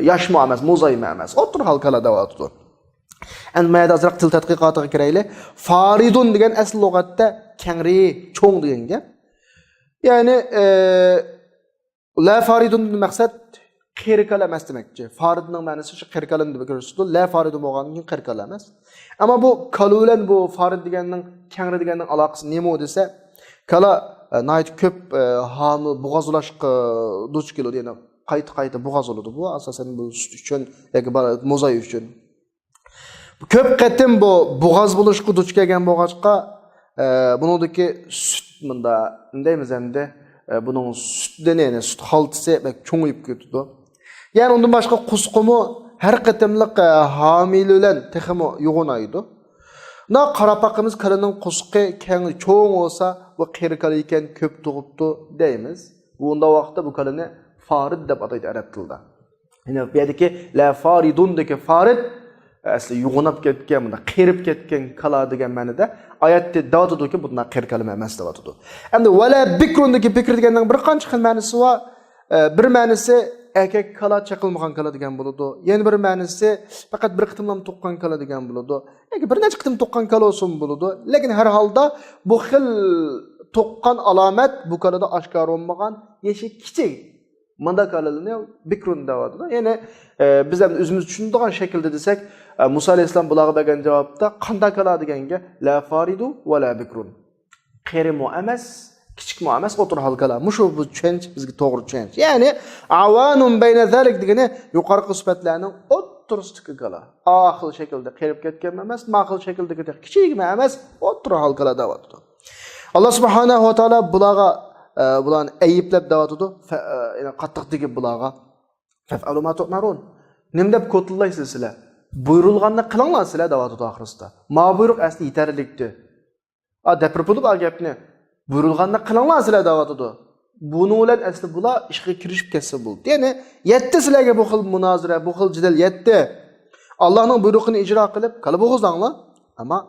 yoshmi emas, mo'zaymi emas. O'tir halqala deyapti. Endi mayda azroq til tadqiqotiga kiraylik. Faridun degan asl lug'atda kengri, cho'ng degan gap. Ya'ni la faridun maqsad qirqal emas demakchi. Faridning ma'nosi shu qirqalan deb ko'rsatdi. La faridun bo'lgandan keyin qirqal emas. Ammo bu kalulan bu farid deganning kengri deganning aloqasi nima desa, kala nayt ko'p hamil bo'g'azlashqa duch keladi. Ya'ni qayta bo'g'az bo'ladi. Bu asosan bu sut uchun yoki mo'zay uchun. Ko'p qatim bu bo'g'az bo'lishga duch kelgan bo'g'achqa buningdagi sut bunda deymiz endi buning sutdan ya'ni sut xaltisi cho'ngib ketdi. Yani ondan başka kuskumu her qatimliq hamile bilan texmo yo'g'onaydi. Na qarapaqimiz kalaning qusqi keng cho'ng olsa bu qirqal ekan ko'p tug'ibdi deymiz. Bu unda vaqtda bu kalani farid deb ataydi arab tilida. Ya'ni bu yerdagi la faridundagi farid asli yo'g'onab ketgan, bunda qirib ketgan kala degan ma'noda oyatda davotdiki bundan qirqal emas deyotdi. Endi wala bikrundagi bikr deganning bir qancha xil ma'nosi bor. Bir ma'nosi erkek kala çakılmagan kala degan bo'ladi. Yana bir ma'nosi faqat bir qitimlam to'qqan kala degan bo'ladi. Yoki bir necha qitim to'qqan kala olsun bo'ladi. Lekin har holda bu xil to'qqan alomat bu kalada oshkor bo'lmagan yeshi kichik. Manda kalalarni bikrun deydi. Ya'ni biz ham o'zimiz tushunadigan shaklda desak, Musa alayhisalom bularga bergan javobda qanday kala deganga la faridu va la bikrun. Qerimu emas, kichik mu emas, o'tir halqala. Mushu bu tushunch bizga to'g'ri tushunch. Ya'ni avanun bayna zalik degani yuqorqi sifatlarning o'ttirsidagi kala. Ahil shaklda qerib ketgan emas, ma'qul shakldagi kichik emas, o'tir halqala deyapti. Alloh subhanahu va taolo bularni ayyiblab deyapti. Ya'ni qattiq degib bularga fa'alu ma tu'marun. Nim deb ko'tillaysiz sizlar. Buyurilganni qilinglar sizlar deyapti oxirisida. Ma buyruq asli yetarlikdi. Dapir bo'lib gapni buyurilganni qilinglar sizlar deyapti. Buni bilan asli bular ishga kirishib ketsa bo'ldi. Ya'ni yetti sizlarga bu xil munozara, bu xil jidal yetti. Allohning buyrug'ini ijro qilib, qilib o'g'izinglar. Ammo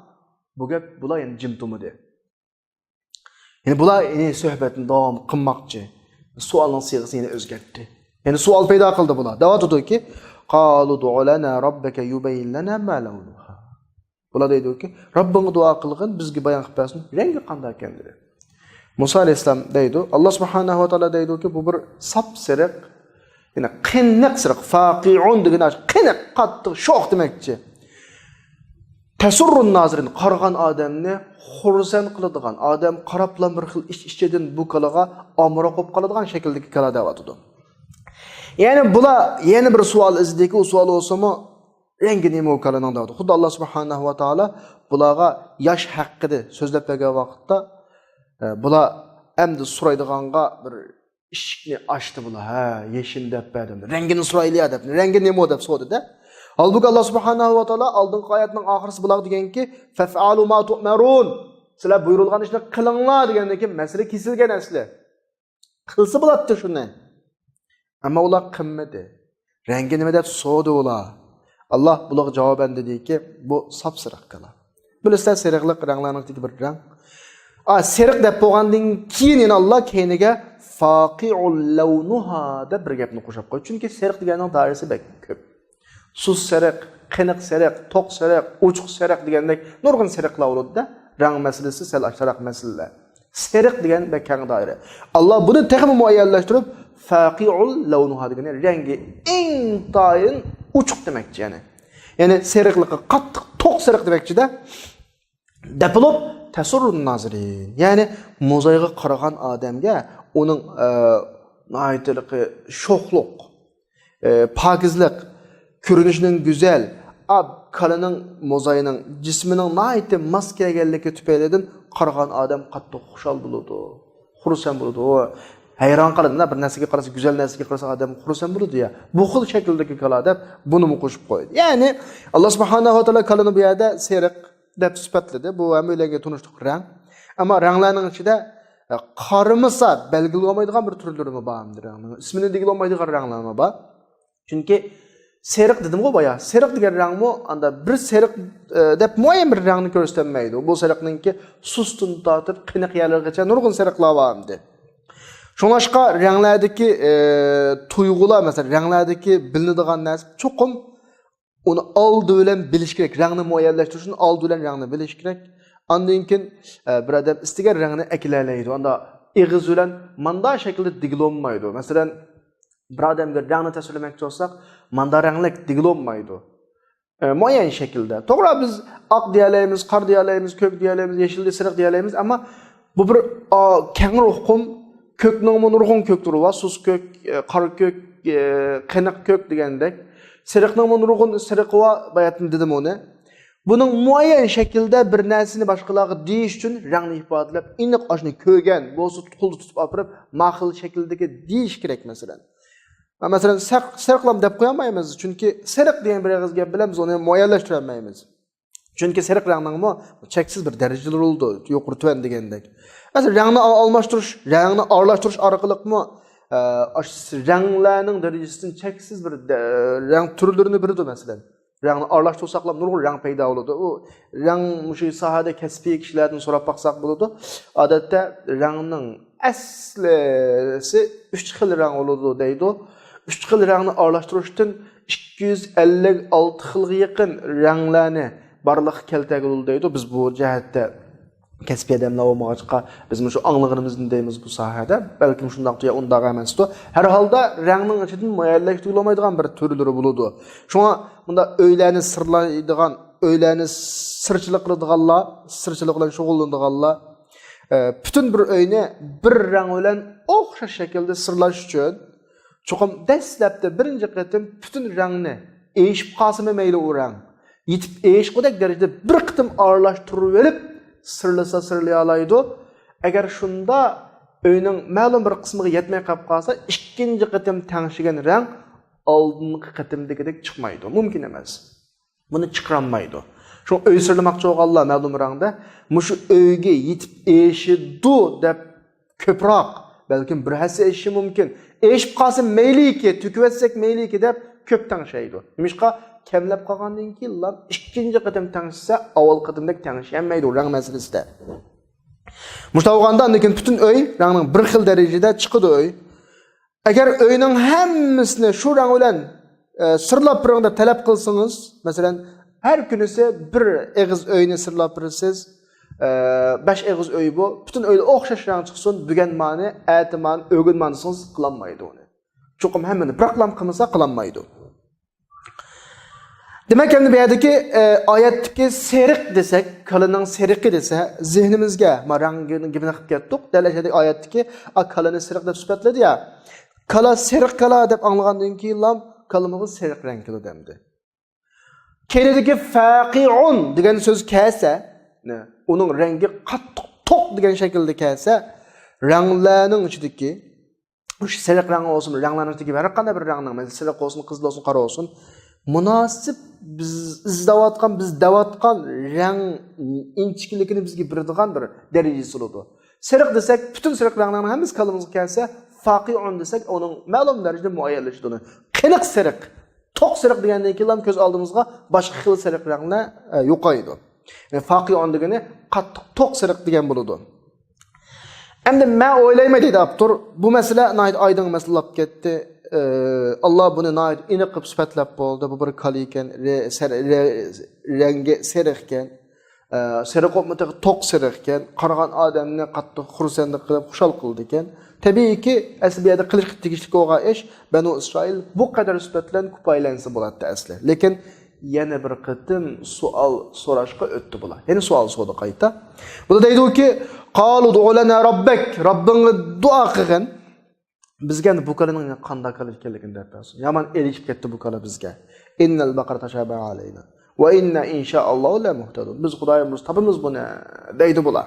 bu gap bular endi jim tumidi. Ya'ni bular suhbatni davom qilmoqchi. Savolning siyg'asini o'zgartdi. Ya'ni savol paydo qildi bular. Deyapti-ki, qalu du'a lana robbaka yubayyin lana ma lawnuha. Bular deydi-ki, Robbingga duo qilgin, bizga bayon qilib bersin, rangi qanday ekan dedi. Musa alayhisalom deydi, Alloh subhanahu va taolo deydi-ki, bu bir sap-sariq, ya'ni qiniq sariq, faqi'un degan qiniq, qattiq, sho'x demakchi. Tasurrun nazirin qaragan odamni xursand qiladigan, odam qarablan bir xil ichidan bu kalaga omra qo'yib qoladigan shakldagi kala deyapti. Ya'ni bular yana bir savol izdiki, u savol bo'lsa-mu rengi nima o'kalaning deydi. Xuddi Alloh subhanahu va taolo bularga yosh haqida so'zlab bergan vaqtda bular endi so'raydiganga bir eshikni ochdi bular. Ha, yeshin deb berdim. Rangini so'rayli deb. Rangi nima deb so'radi-da. Halbuki Alloh subhanahu va taolo oldingi oyatning oxirisi bular deganki, fa'alu ma tu'marun. Sizlar buyurilgan ishni qilinglar degandan keyin masala kesilgan asli. Qilsa bo'ladi shuni. Ammo ular qilmadi. Rangi nima deb so'radi ular. Allah bularga javoban dediki, bu sap-sariq kala. Bilasizlar, sariqlik ranglarning bir rang. Sariq deb bo'lgandan keyin yana Alloh keyiniga faqi'ul lawnuha deb bir gapni qo'shib qo'ydi. Chunki sariq deganning doirasi ko'p. Sus sariq, qiniq sariq, to'q sariq, uchuq sariq degandek nurg'un sariqlar bo'ladi-da. Rang masalasi sal ashtaraq masalalar. Sariq degan bir keng doira. Alloh buni texmi muayyanlashtirib faqi'ul lawnuha degani rangi intayin uchuq demakchi yani. Yani sariqlikqa qattiq to'q sariq demakchi-da. Dapilib tasurrun nazirin. Yani mo'zayga qaragan odamga uning noyatliqi, sho'xliq, pokizlik, ko'rinishining go'zal, kalaning mo'zayining jismining noyatli mas kelganligi tufaylidan qaragan odam qattiq xushal bo'ladi, xursand bo'ladi. Hayron qoladi, bir narsaga qarasa, go'zal narsaga qarasa odam xursand bo'ladi ya. Bu xil shakldagi kala deb buni qo'shib qo'ydi. Ya'ni Alloh subhanahu va taolo kalani bu yerda sariq deb sifatladi. Bu hammalarga tunishliq rang. Ammo ranglarning ichida qarimasa belgili olmaydigan bir turlari bordir. Ismini degil olmaydigan ranglar bor. Chunki Seriq dedim go baya. Seriq degan rangmi anda bir seriq deb muayyan bir rangni ko'rsatilmaydi. Bu seriqninki sustun tortib qiniq yerlargacha nurg'un seriqlar bordi. Şoňlaşqa ranglardagi tuyg'ular, masalan, ranglardagi bilinadigan narsa cho'qim onu aldı bilen bilish kerak. Rangni muayyanlashtirish uchun aldı bilen rangni bilish kerak. Ondan keyin bir odam istagan rangni akilalaydi. Onda eg'iz bilan manda shaklda digilolmaydi. Masalan, bir odamga rangni tasvirlamoqchi bo'lsak, manda ranglik digilolmaydi. Muayyan shaklda. To'g'ri biz oq deyalaymiz, qora deyalaymiz, ko'k deyalaymiz, yashil, sariq deyalaymiz, ammo bu bir keng ruhum kökning nurg'un kökturi va sus kök, qora kök, qiniq kök degandek. Sariqning nurg'un sariq va bayatni dedim uni. Buning muayyan shaklda bir narsani boshqalarga deyish uchun rangni ifodalab, iniq oshni ko'rgan, bo'lsa qo'lda tutib olib, mahil shakldagi deyish kerak masalan. Masalan, sariqlam deb qo'ymaymiz, chunki sariq degan bir og'iz gap bilan biz uni muayyanlashtira olmaymiz. Chunki sariq rangning cheksiz bir darajalari bo'ldi, yuqori tuvan degandek. Masalan, rangni almashtirish, rangni aralashtirish orqali ranglarning darajasidan cheksiz bir rang turlarini biladi masalan. Rangni aralashtirsak nurg'un rang paydo bo'ladi. U rang shu sohada kasbiy kishilardan so'rab baqsaq bo'ladi. Odatda rangning aslisi 3 xil rang bo'ladi deydi. 3 xil rangni aralashtirishdan 256 xilga yaqin ranglarni barliq keltirgan deydi. Biz bu jihatda kasbiy adamlar olmag'achqa biz shu anglag'imizni deymiz bu sohada. Balkim shundoq deya undaq emasdi. Har holda rangning ichidan muayyanlashtirilmaydigan bir turlari bo'ladi. Shunga bunda o'ylarni sirlaydigan, o'ylarni sirchilik qiladiganlar, sirchilik bilan shug'ullanadiganlar bütün bir o'yni bir rang bilan o'xshash shaklda sirlash uchun cho'qim dastlabda birinchi qatim bütün rangni eshib qolsa mayli u rang yetib eshqidek darajada bir qatim aralashtirib olib sırlasa sırlayalaydı. Eğer şunda öyünün ma'lum bir qismiga yetmey qolib qolsa, ikkinchi qatim tangshigan rang oldingi qatimdagidek chiqmaydi. Mumkin emas. Buni chiqarolmaydi. Şu öy sırlamoqchi bo'lganlar ma'lum rangda mushu öyga yetib eshidu deb ko'proq, balkim bir hassa eshi mumkin. Eshib qolsa mayliki, tukvatsak mayliki deb ko'p tangshaydi. Nimishqa kemlab qolgandan keyin ikkinchi qatim tangshisa, avval qatimdek tangshamaydi rang masalasida. Mushta lekin bütün öy rangning bir xil darajada chiqadi öy. Agar öyning hammasini shu rang bilan sirlab biringda talab qilsangiz, masalan, har kunisi bir eg'iz öyni sirlab birsiz, 5 eg'iz öy bu, bütün öyde o'xshash rang chiqsin, bugun ma'ni, atiman, o'g'in ma'nisiz qilinmaydi uni. Cho'qim hammani proqlam qilmasa qilinmaydi. Demek ki bu yerdeki ayetteki seriq desek, kalının seriqi dese zihnimizge rangini gibini qilib ketdik. Dalashadagi ayetteki kalını seriq deb sifatladi ya. Kala seriq kala deb anglagandan keyin ham kalimimiz seriq rang keldi demdi. Keynidagi faqi'un degan so'z kelsa, uning rangi qattiq to'q degan shaklda kelsa, ranglarning ichidagi o'sha seriq rang olsun, ranglarning ichidagi har qanday bir rangning, masalan, seriq olsun, qizil olsun, qora olsun, munosib biz izlayotgan, biz davatgan rang inchkiligini bizga beradigan bir darajasi bo'ladi. Seriq desak, bütün seriq ranglarning hammasi kalimimizga kelsa, faqi'un desak, uning ma'lum darajada muayyanlashadi. Qiniq seriq, to'q seriq degandan keyin ko'z oldimizga boshqa xil seriq ranglar yo'qaydi. Faqi'un degani qattiq to'q seriq degan bo'ladi. Endi men o'ylayman deydi Abdur, bu masala oydin masalab ketdi. Allah bunu nait iniq qilib sifatlab bo'ldi. Bu bir kal ekan, rangi seriq ekan, seriq olmasa to'q seriq ekan, qaragan odamni qattiq xursandlik qilib xushal qildi ekan. Tabiiyki, aslida qilish tegishli bo'lgan ish Banu Isroil bu qadar sifatlan kupaylansa bo'ladi asli. Lekin yana bir qatim savol so'rashga o'tdi bular. Yana savol so'radi qayta. Bu deydiki, qalu du'lana robbak, Robbingga duo qilgin. Bizga bu kalaning qanday qilish kerakligini aytasiz. Yaman erishib ketdi bu kala bizga. Innal baqara tashabaha alayna va inna inshaalloh la muhtadun. Biz Xudoyimiz topimiz buni deydi bular.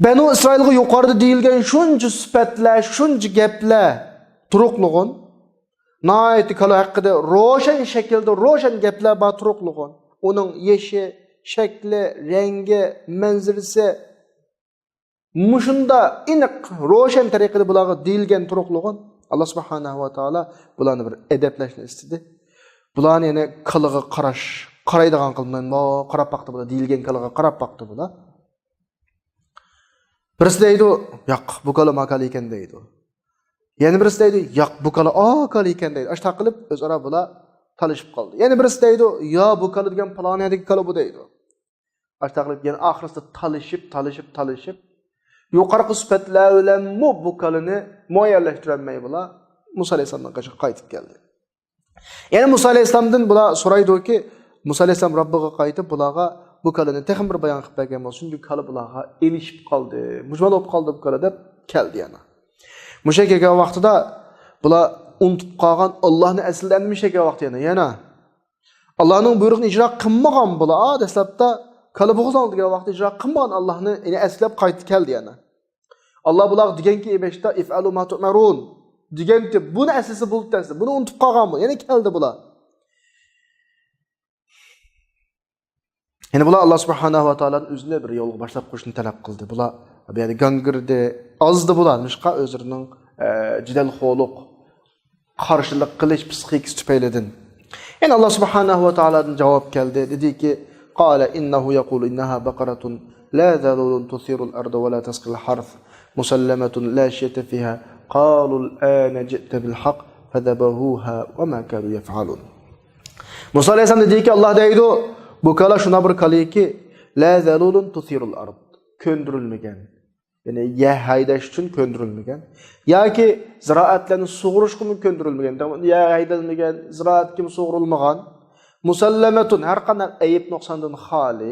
Banu Isroilga yuqorida deyilgan shuncha sifatlar, shuncha gaplar turuqlig'in, noiti kala haqida ro'shan shaklda ro'shan gaplar bor turuqlig'in. Uning yeshi, shakli, rangi, manzarasi mushunda iniq ro'shan tariqada bularga deyilgan turuqlig'in. Allah subhanahu va taolo bularni bir adablashni istedi. Bularni yana qiliga qaraydigan qilmayman. Qarab baqdi bular deyilgan qiliga qarab baqdi bular. Birisi deydi, "Yo'q, bu kala makal ekan" deydi. Yana birisi deydi, "Yo'q, bu kala akal ekan" deydi. Ashta qilib o'zaro bular talishib qoldi. Yana birisi deydi, "Yo, bu kala degan planetadagi kala bu" deydi. Ashta qilib yana oxirsida talishib yuqorqi sifatlar bilan bu kalani muayyanlashtirolmay bular Musa alayhisolamdan qaytib keldi. Yani Musa alayhisolamdan bular so'raydiki, Musa alayhisolam Robbiga qaytib bularga bu kalani texim bir bayon qilib bergan bo'lsin, chunki kala bularga elishib qoldi, mujmal bo'lib qoldi bu kala deb keldi yana. Musha kelgan vaqtida bular unutib qolgan Allohni aslanmishagan vaqt yana Allohning buyrug'ini ijro qilmagan bular dastlabda kala bo'g'iz oldigan vaqtda ijro qilmagan Allohni eslab qaytib keldi yana. Allah bular deganki ebeshda if'alu ma tu'marun deganki buni aslisi bo'lib tursa, buni unutib qolgan bu. Yana keldi bular. Yani bular Allah subhanahu va taolaning o'zini bir yo'lga boshlab qo'yishni talab qildi. Bular bu yerda gangirdi, azdi bular, nishqa o'zlarining jidal xo'liq qarshilik qilish psixikasi tufaylidan. Yani Allah subhanahu va taoladan javob keldi, dediki: "Qala innahu yaqulu innaha baqaratun la zalulun tusiru al-arda wa la tasqi al-harth musallamatun la shiyata fiha qalu al-ana ji'ta bil haqq fadabahuha wa ma kanu yaf'alun." Musa alayhisolam dediki, Allah deydi, bu kala şuna bir kaliki la zalulun tusiru al-ard, köndürülmegen. Yani ya haydash uchun köndürülmegen. Yoki ziraatlarni sug'urish uchun köndürülmegen. Ya haydalmagan, ziraat kim sug'urilmagan. Musallamatun har qanday ayib nuqsondan xoli,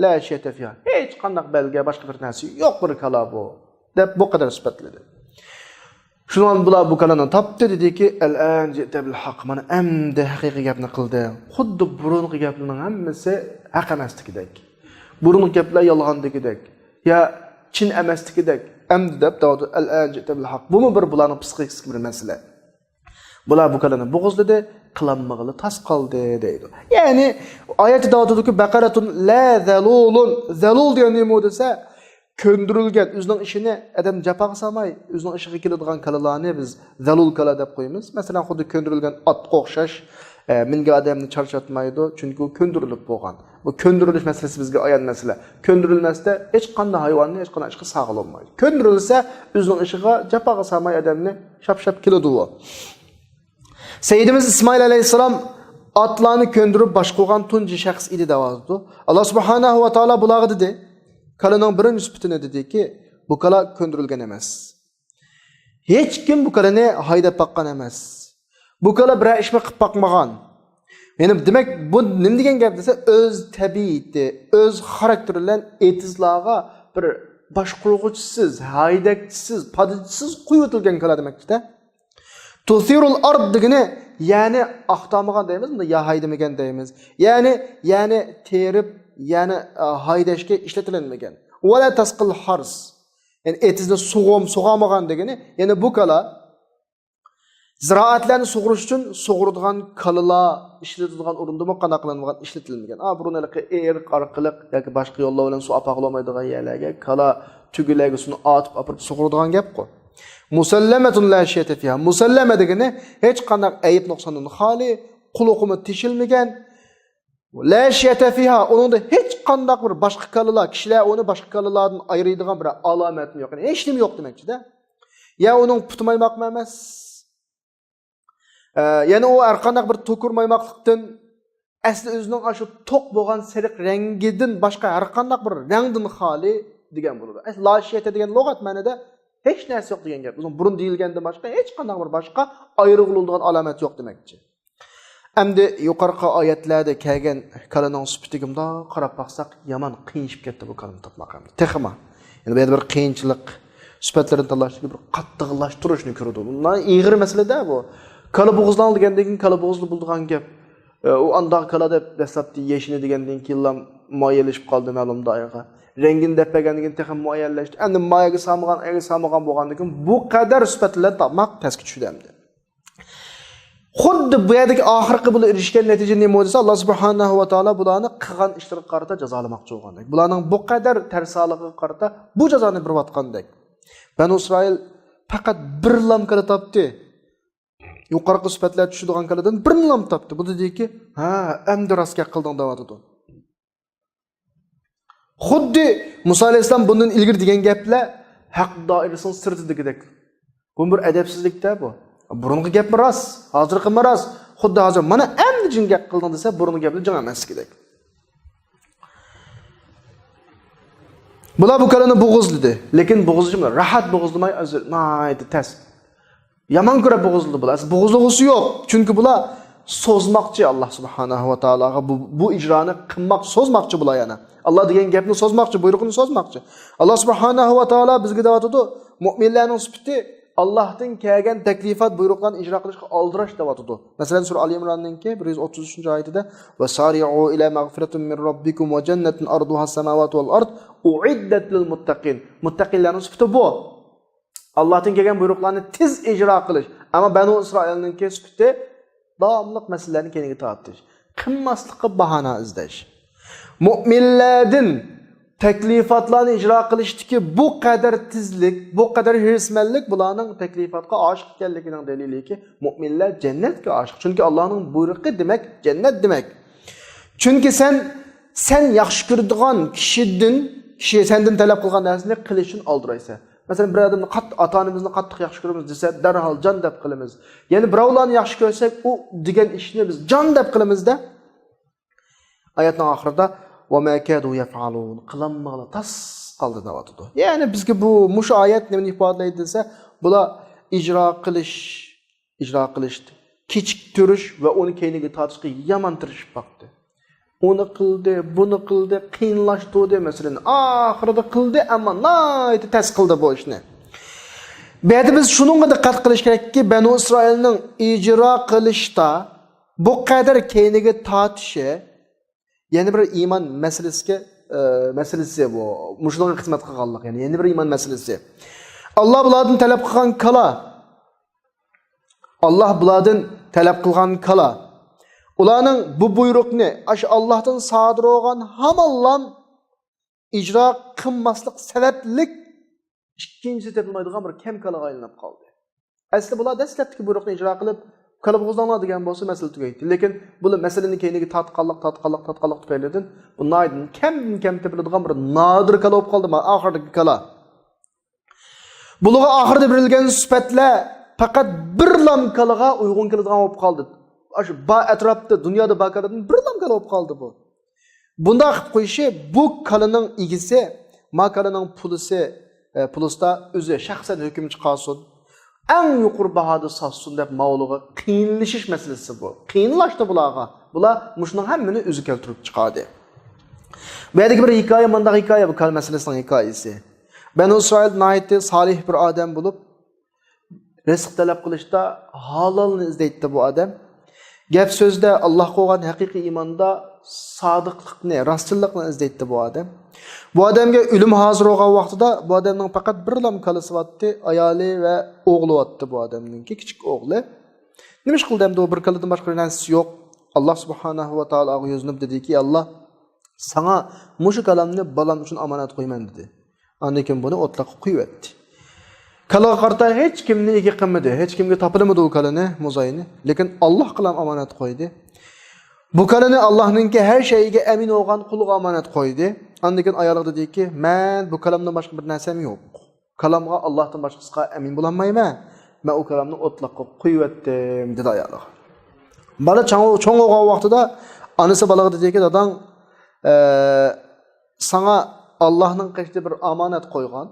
la shiyata fiha. Hech qanday belga boshqa bir narsa yo'q bir kala bu. Deb bu qadar sifatladi. Shundan bular bu kalani topdi, dediki, "Al-an ji'ta bil haqq." Mana endi haqiqiy gapni qildi. Xuddi burungi gaplarning hammasi haq emasligidek. Burungi gaplar yolg'ondagidek. Ya chin emasligidek. Endi deb davdi, "Al-an ji'ta bil haqq." Bu bir bularning psixikasi bir masala. Bular bu kalani bo'g'izladi, qilinmag'ili tas qoldi deydi. Ya'ni oyatda davdiki, "Baqaratun la zalulun." Zalul degan nima desa, köndürülgen, özünün işini adam japağa salmay, özünün işiga keladigan kalalarni biz zalul kala deb qo'yamiz. Masalan, xuddi köndürülgen atqa o'xshash, minga odamni charchatmaydi, chunki u köndürülib bo'lgan. Bu köndürülüş meselesi bizga ayan mesele. Köndürülmesde hech qanday hayvonni hech qanday ishga sog'ilolmaydi. Köndürülse özünün işiga japağa salmay odamni shap keladi u. Seyyidimiz İsmail alayhisalom atlarni köndürüp baş qo'ygan tunji shaxs edi davozdi. Allah subhanahu va taolo bularga dedi, kalaning birinchi sifatini dediki, bu kala köndürülgen emas. Hech kim bu kalani haydab baqqan emas. Bu kala bir ishni qilib baqmagan. Yani demek bu nima degan gap desa, o'z tabiati, o'z xarakteri bilan etizlarga bir boshqurg'uchisiz, haydakchisiz, padijsiz qo'yitilgan kala demakda. Tusirul ard degani, ya'ni aqtamagan deymiz, bunda ya haydamagan deymiz. Yani terib, yani haydashga ishlatilmagan. Wala tasqil hars. Yani etizni sug'amagan degani, yani bu kala ziraatlarni sug'urish uchun sug'uradigan kalalar ishlatiladigan o'rinda qanday qilinmagan, ishlatilmagan. Burunalaqi orqali yoki boshqa yo'llar bilan suv apaqlamaydigan yerlarga kala tugilarga suvni atib apirib sug'uradigan gap-ku. Musallamatun la shiyata fiha. Musallama degani hech qanday ayib nuqsondan xoli, quluqimi teshilmagan. La shiyata fiha, onda hech qanday bir boshqa kalalar, kishilar uni boshqa kalalardan ayiradigan bir alomatmi yo'q. Hech nima yo'q demakchi-da. Ya uning putmaymoq emas. Yani o har qanday bir to'kurmaymoqlikdan asli o'zining shu to'q bo'lgan sariq rangidan boshqa har qanday bir rangdan xoli degan bo'ladi. La shiyata degan lug'at ma'noda hech narsa yo'q degan gap. O'zing burun deyilgandan boshqa hech qanday bir boshqa ayrıladigan alomat yo'q demakchi. Endi yuqorqi oyatlarda kelgan kalaning sifatigimda qarab baqsaq, yomon qiyinchib ketdi bu kalam topmoq. Texma. Yani bu yerda bir qiyinchilik, sifatlarini tanlashga bir qattiqlashtirishni ko'rdi. Bunlar ig'ir masala-da bu. Kala bo'g'izlan degandan keyin kala bo'g'izli bo'lgan gap. U andoq kala deb dastlabki yeshini degandan keyin moyalashib qoldi ma'lum doyaga. Rangini depagandan keyin texim moyallashdi. Endi moyaga samagan bo'lgandan keyin bu qadar sifatlar topmoq pastga tushdi endi. Xuddi bu yerdagi oxirgi bu erishgan natija nima bo'lsa, Alloh subhanahu va taolo bularni qilgan ishlariga qarata jazolamoqchi bo'lgandek. Bularning bu qadar tarsaligiga qarata bu jazoni berayotgandek. Banu Isroil faqat bir lamkada topdi. Yuqorqi sifatlar tushadigan kaladan birini ham topdi. Bu dediki, ha, endi rost gap qilding deyotdi. Xuddi Musa alayhisalom bundan ilgari degan gaplar haq doirasining sirtidagidek. Bu bir adabsizlikda bu. Burungi gap rost, hozirgi rost. Xuddi hozir mana endi jin gap qilding desa, burungi gaplar jin emas kerak. Bular bu kalani bo'g'izlidi, lekin bo'g'izlimi? Rahat bo'g'izlamay, naydi tas. Yaman ko'ra bo'g'izlidi bular. Bo'g'izlig'isi yo'q. Chunki bular so'zmoqchi Alloh subhanahu va taologa bu ijroni qilmoq, so'zmoqchi bular yana. Alloh degan gapni so'zmoqchi, buyruqni so'zmoqchi. Alloh subhanahu va taolo bizga da'vatidi, mu'minlarning sifati Allohdan kelgan taklifat buyruqlarni ijro qilishga oldirash da'vatidi. Masalan, sura Al-Imronning 133-oyatida va sari'u ila mag'firatin min robbikum va jannatin arduha as-samawati wal ard uiddat lil muttaqin. Muttaqillarning sifati bu. Allohdan kelgan buyruqlarni tez ijro qilish. Ammo Banu Isroilning sifati davomli masalalarni keniga tortish, qilmaslikqa bahona izlash. Mu'minlardan taklifatlarni ijro qilishdiki bu qadar tezlik, bu qadar hirsmanlik bularning taklifatga oshiq ekanligining daliliki mu'minlar jannatga oshiq. Chunki Allohning buyrug'i demak jannat demak. Chunki sen yaxshi ko'radigan kishi sendan talab qilgan narsani qilishni oldiraysan. Masalan, bir odamni ota-onamizni qattiq yaxshi ko'ramiz desa, darhol jon deb qilamiz. Ya'ni birovlarni yaxshi ko'rsak, u degan ishni biz jon deb qilamizda. Oyatning oxirida va ma kadu yaf'alun qilinmag'la tas qoldi deyotdi. Ya'ni bizga bu mush oyat nimani ifodalaydi desa, bular ijro qilish, kechiktirish va uni keyinga tortishga yomon tirishib baqdi. Onu qildi, buni qildi, qiyinlashtirdi masalan. Oxirida qildi, ammo nayt tas qildi bu ishni. Ba'di biz shunga diqqat qilish kerakki, Banu Isroilning ijro qilishda bu qadar keyinga tortishi yana bir iymon masalasi bu. Mushunga xizmat qilganlik, ya'ni yana bir iymon masalasi. Alloh bulardan talab qilgan kala. Ularning bu buyruqni ash Allohdan sodir bo'lgan hamallam ijro qilmaslik sabablik ikkinchi tepilmaydigan bir kamkalaga aylanib qoldi. Asli bular dastlabki buyruqni ijro qilib qilib o'zlanlar degan bo'lsa masala tugaydi. Lekin bular masalani keyingi tatqanliq tufaylidan bundan kam tepiladigan bir nodir kala bo'lib qoldi. Oxirdagi kala. Bularga oxirda berilgan sifatlar faqat bir lamkalaga uyg'un keladigan bo'lib qoldi. Aş etrafta dünyada bakardan bir lam kala bo'lib qoldi bu. Bunda qilib qo'yishi bu kalaning igisi, ma kalaning pulusda o'zi shaxsan hukm chiqarsin. Eng yuqori bahoda sotsin deb mavluga qiyinlashish masalasi bu. Qiyinlashdi bularga. Bular mushning hammani o'zi keltirib chiqadi. Bu yerdagi bir hikoya, bunday hikoya bu kal masalasining hikoyasi. Banu Isroil naytda solih bir odam bo'lib, rizq talab qilishda halolni izlaydi bu odam. Gap so'zda Alloh qo'ygan haqiqiy iymonda sodiqlikni, rostchilikni izlaydi bu odam. Bu odamga o'lim hozir bo'lgan vaqtida bu odamning faqat bir lam kalisi bo'tdi, ayoli va o'g'li bo'tdi bu odamning, kichik o'g'li. Nima ish qildi? Bu bir kaladan boshqa narsa yo'q. Alloh subhanahu va taologa yo'znib dediki, Alloh sana mushu kalamni balam uchun omonat qo'yman dedi. Undan keyin buni o'tloqqa qo'yib etdi. Kalaga qarta hech kimni ega qilmadi, hech kimga topilmadi u kalani, mo'zayni, lekin Alloh qilam omonat qo'ydi. Bu kalani Allohningki har shayga amin bo'lgan quliga omonat qo'ydi. Undan keyin ayoliga dediki, "Men bu kalamdan boshqa bir narsam yo'q. Kalamga Allohdan boshqasiga amin bo'lolmayman. Men u kalamni o'tloqqa qo'yib etdim" dedi ayoliga. Bola cho'ng bo'lgan vaqtida onasi bolaga dediki, "Dadang, sana Allohning qishda bir omonat qo'ygan.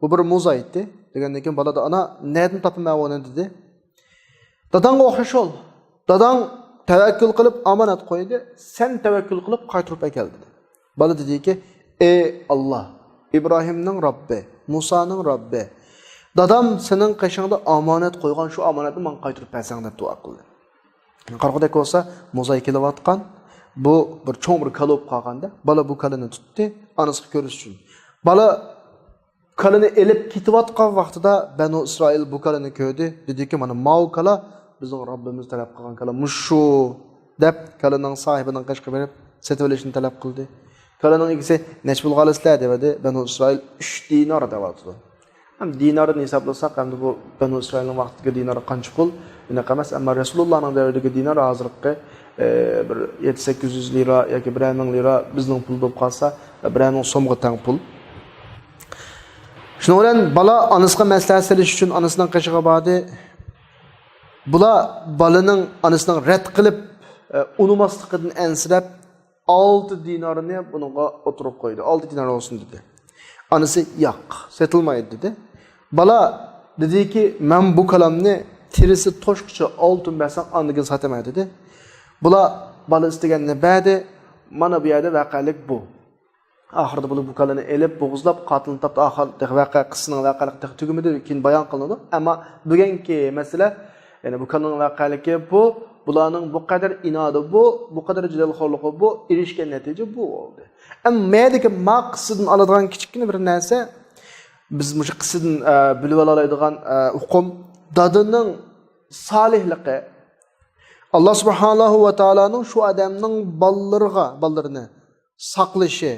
Bu bir mo'zaydi." Degandan keyin bola da ana nereden topmayman onu dedi. Dadang o'xshash ol. Dadang tavakkul qilib omonat qo'ydi, sen tavakkul qilib qaytirib akel dedi. Bola dediki, "Ey Alloh, İbrahimning Robbi, Musaning Robbi. Dadam sening qishingda omonat qo'ygan shu omonatni men qaytirib bersang" deb duo qildi. Qarqida ko'rsa mo'zay kelayotgan, bu bir cho'ng bir kala bo'lib qolganda, bola bu kalani tutdi, onasiga ko'rish uchun. Bola kalani elib ketayotgan vaqtida Banu Isroil bu kalani ko'rdi, dediki, "Mana mau kala bizning Robbimiz talab qilgan kala mushu" deb kalaning sohibining qishqa berib setib olishni talab qildi. Kalaning ikisi nech pul qolasizlar dedi. Banu Isroil 3 dinar deyapti. Ham dinarni hisoblasak, ham bu Banu Isroilning vaqtiga dinar qancha pul? emas, amma Rasulullah'ın dövründeki dinar hazırlıkı bir 7-800 lira yoki 1000 lira bizning pul bo'lib qolsa, 1000 so'mga teng pul. Şunun bilan bala anasına maslahat serish uchun anasining qishig'i bordi. Bular balaning anasining rad qilib unumasligidan ensirab 6 dinarını bununla oturup koydu. 6 dinar olsun dedi. Anası yok, satılmaydı dedi. Bala dedi ki, ben bu kalamını tirisi toşkuça altın versen anlıkını satamaydı dedi. Bula bala istegenine bəydi, bana bir yerde vakalik bu. Ahırda bu kalanı elip, boğuzlap, katılını tapdı. Ahırda vakalik kısının vakalik tügümüdür, ikin bayan kılındı. Ama bugünkü mesele, yani bu kalanın vakaliki bu. Bularning bu kadar inadı bu kadar cidalxorluğu bu, erişken netice bu oldu. Ama mədəki maqsidin aladigan kichikgina bir narsa, biz bu qisdan bilib oladigan uqum dadının salihligi. Allah subhanahu va taolaning shu odamning ballarını saqlashi,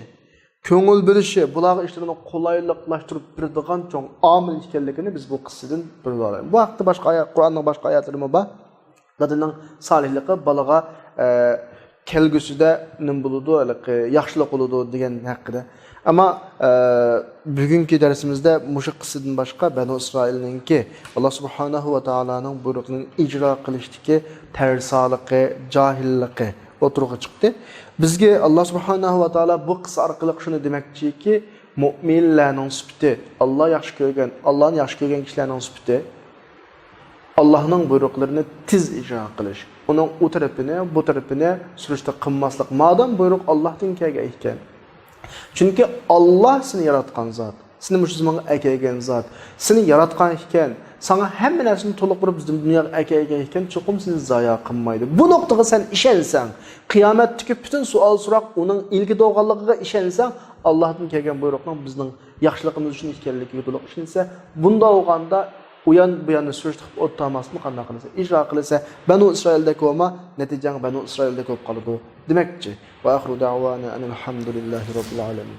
ko'ngil bilishi, bularga ishlarini qulayliqlashtirib beradigan cho'ng omil ekanligini biz bu qisdan bilib olamiz. Bu haqda boshqa oyat, Qur'onning boshqa oyatlari bor. Dadının salihligi balaga kelgüsüde nim buludu, yaxshilik buludu degan haqida. Ama bugünkü dersimizde muşu qisidan boshqa Banu İsrailninki Allah subhanahu va taolaning buyruqini ijro qilishdagi tarsoligi, jahilligi o'tirg'i chiqdi. Bizga Allah subhanahu va taolo bu qissa orqali shuni demoqchiki, mu'minlarning sifati, Allah yaxshi ko'rgan, Allahni yaxshi ko'rgan kishilarning sifati Allah'ın buyruqlarını tiz icra qilish. Onun o tarafını, bu tarafını sürüşte qılmaslik. Madem buyruq Allah'tan kelgan ekan. Çünkü Allah seni yaratgan zat, seni müşrizmanga ekelgan zat, seni yaratgan ekan, sana hamma narsani to'liq qilib bizning dunyoga ekelgan ekan, cho'qim seni zoya qilmaydi. Bu nuqtaga sen ishonsang, qiyomatdagi bütün savol so'roq uning ilgi doğalligiga ishonsang, Allah'tan kelgan buyruqning bizning yaxshiligimiz uchun ekanligiga to'liq ishonsa, bunda bo'lganda uyan bu yana sürüştük otamasını qanday qilsa, icra qilsa, Banu İsraildagi olma, netijan Banu İsraildagi bo'lib qoladi demekçi. Va axiru da'wana alhamdulillahi robbil alamin.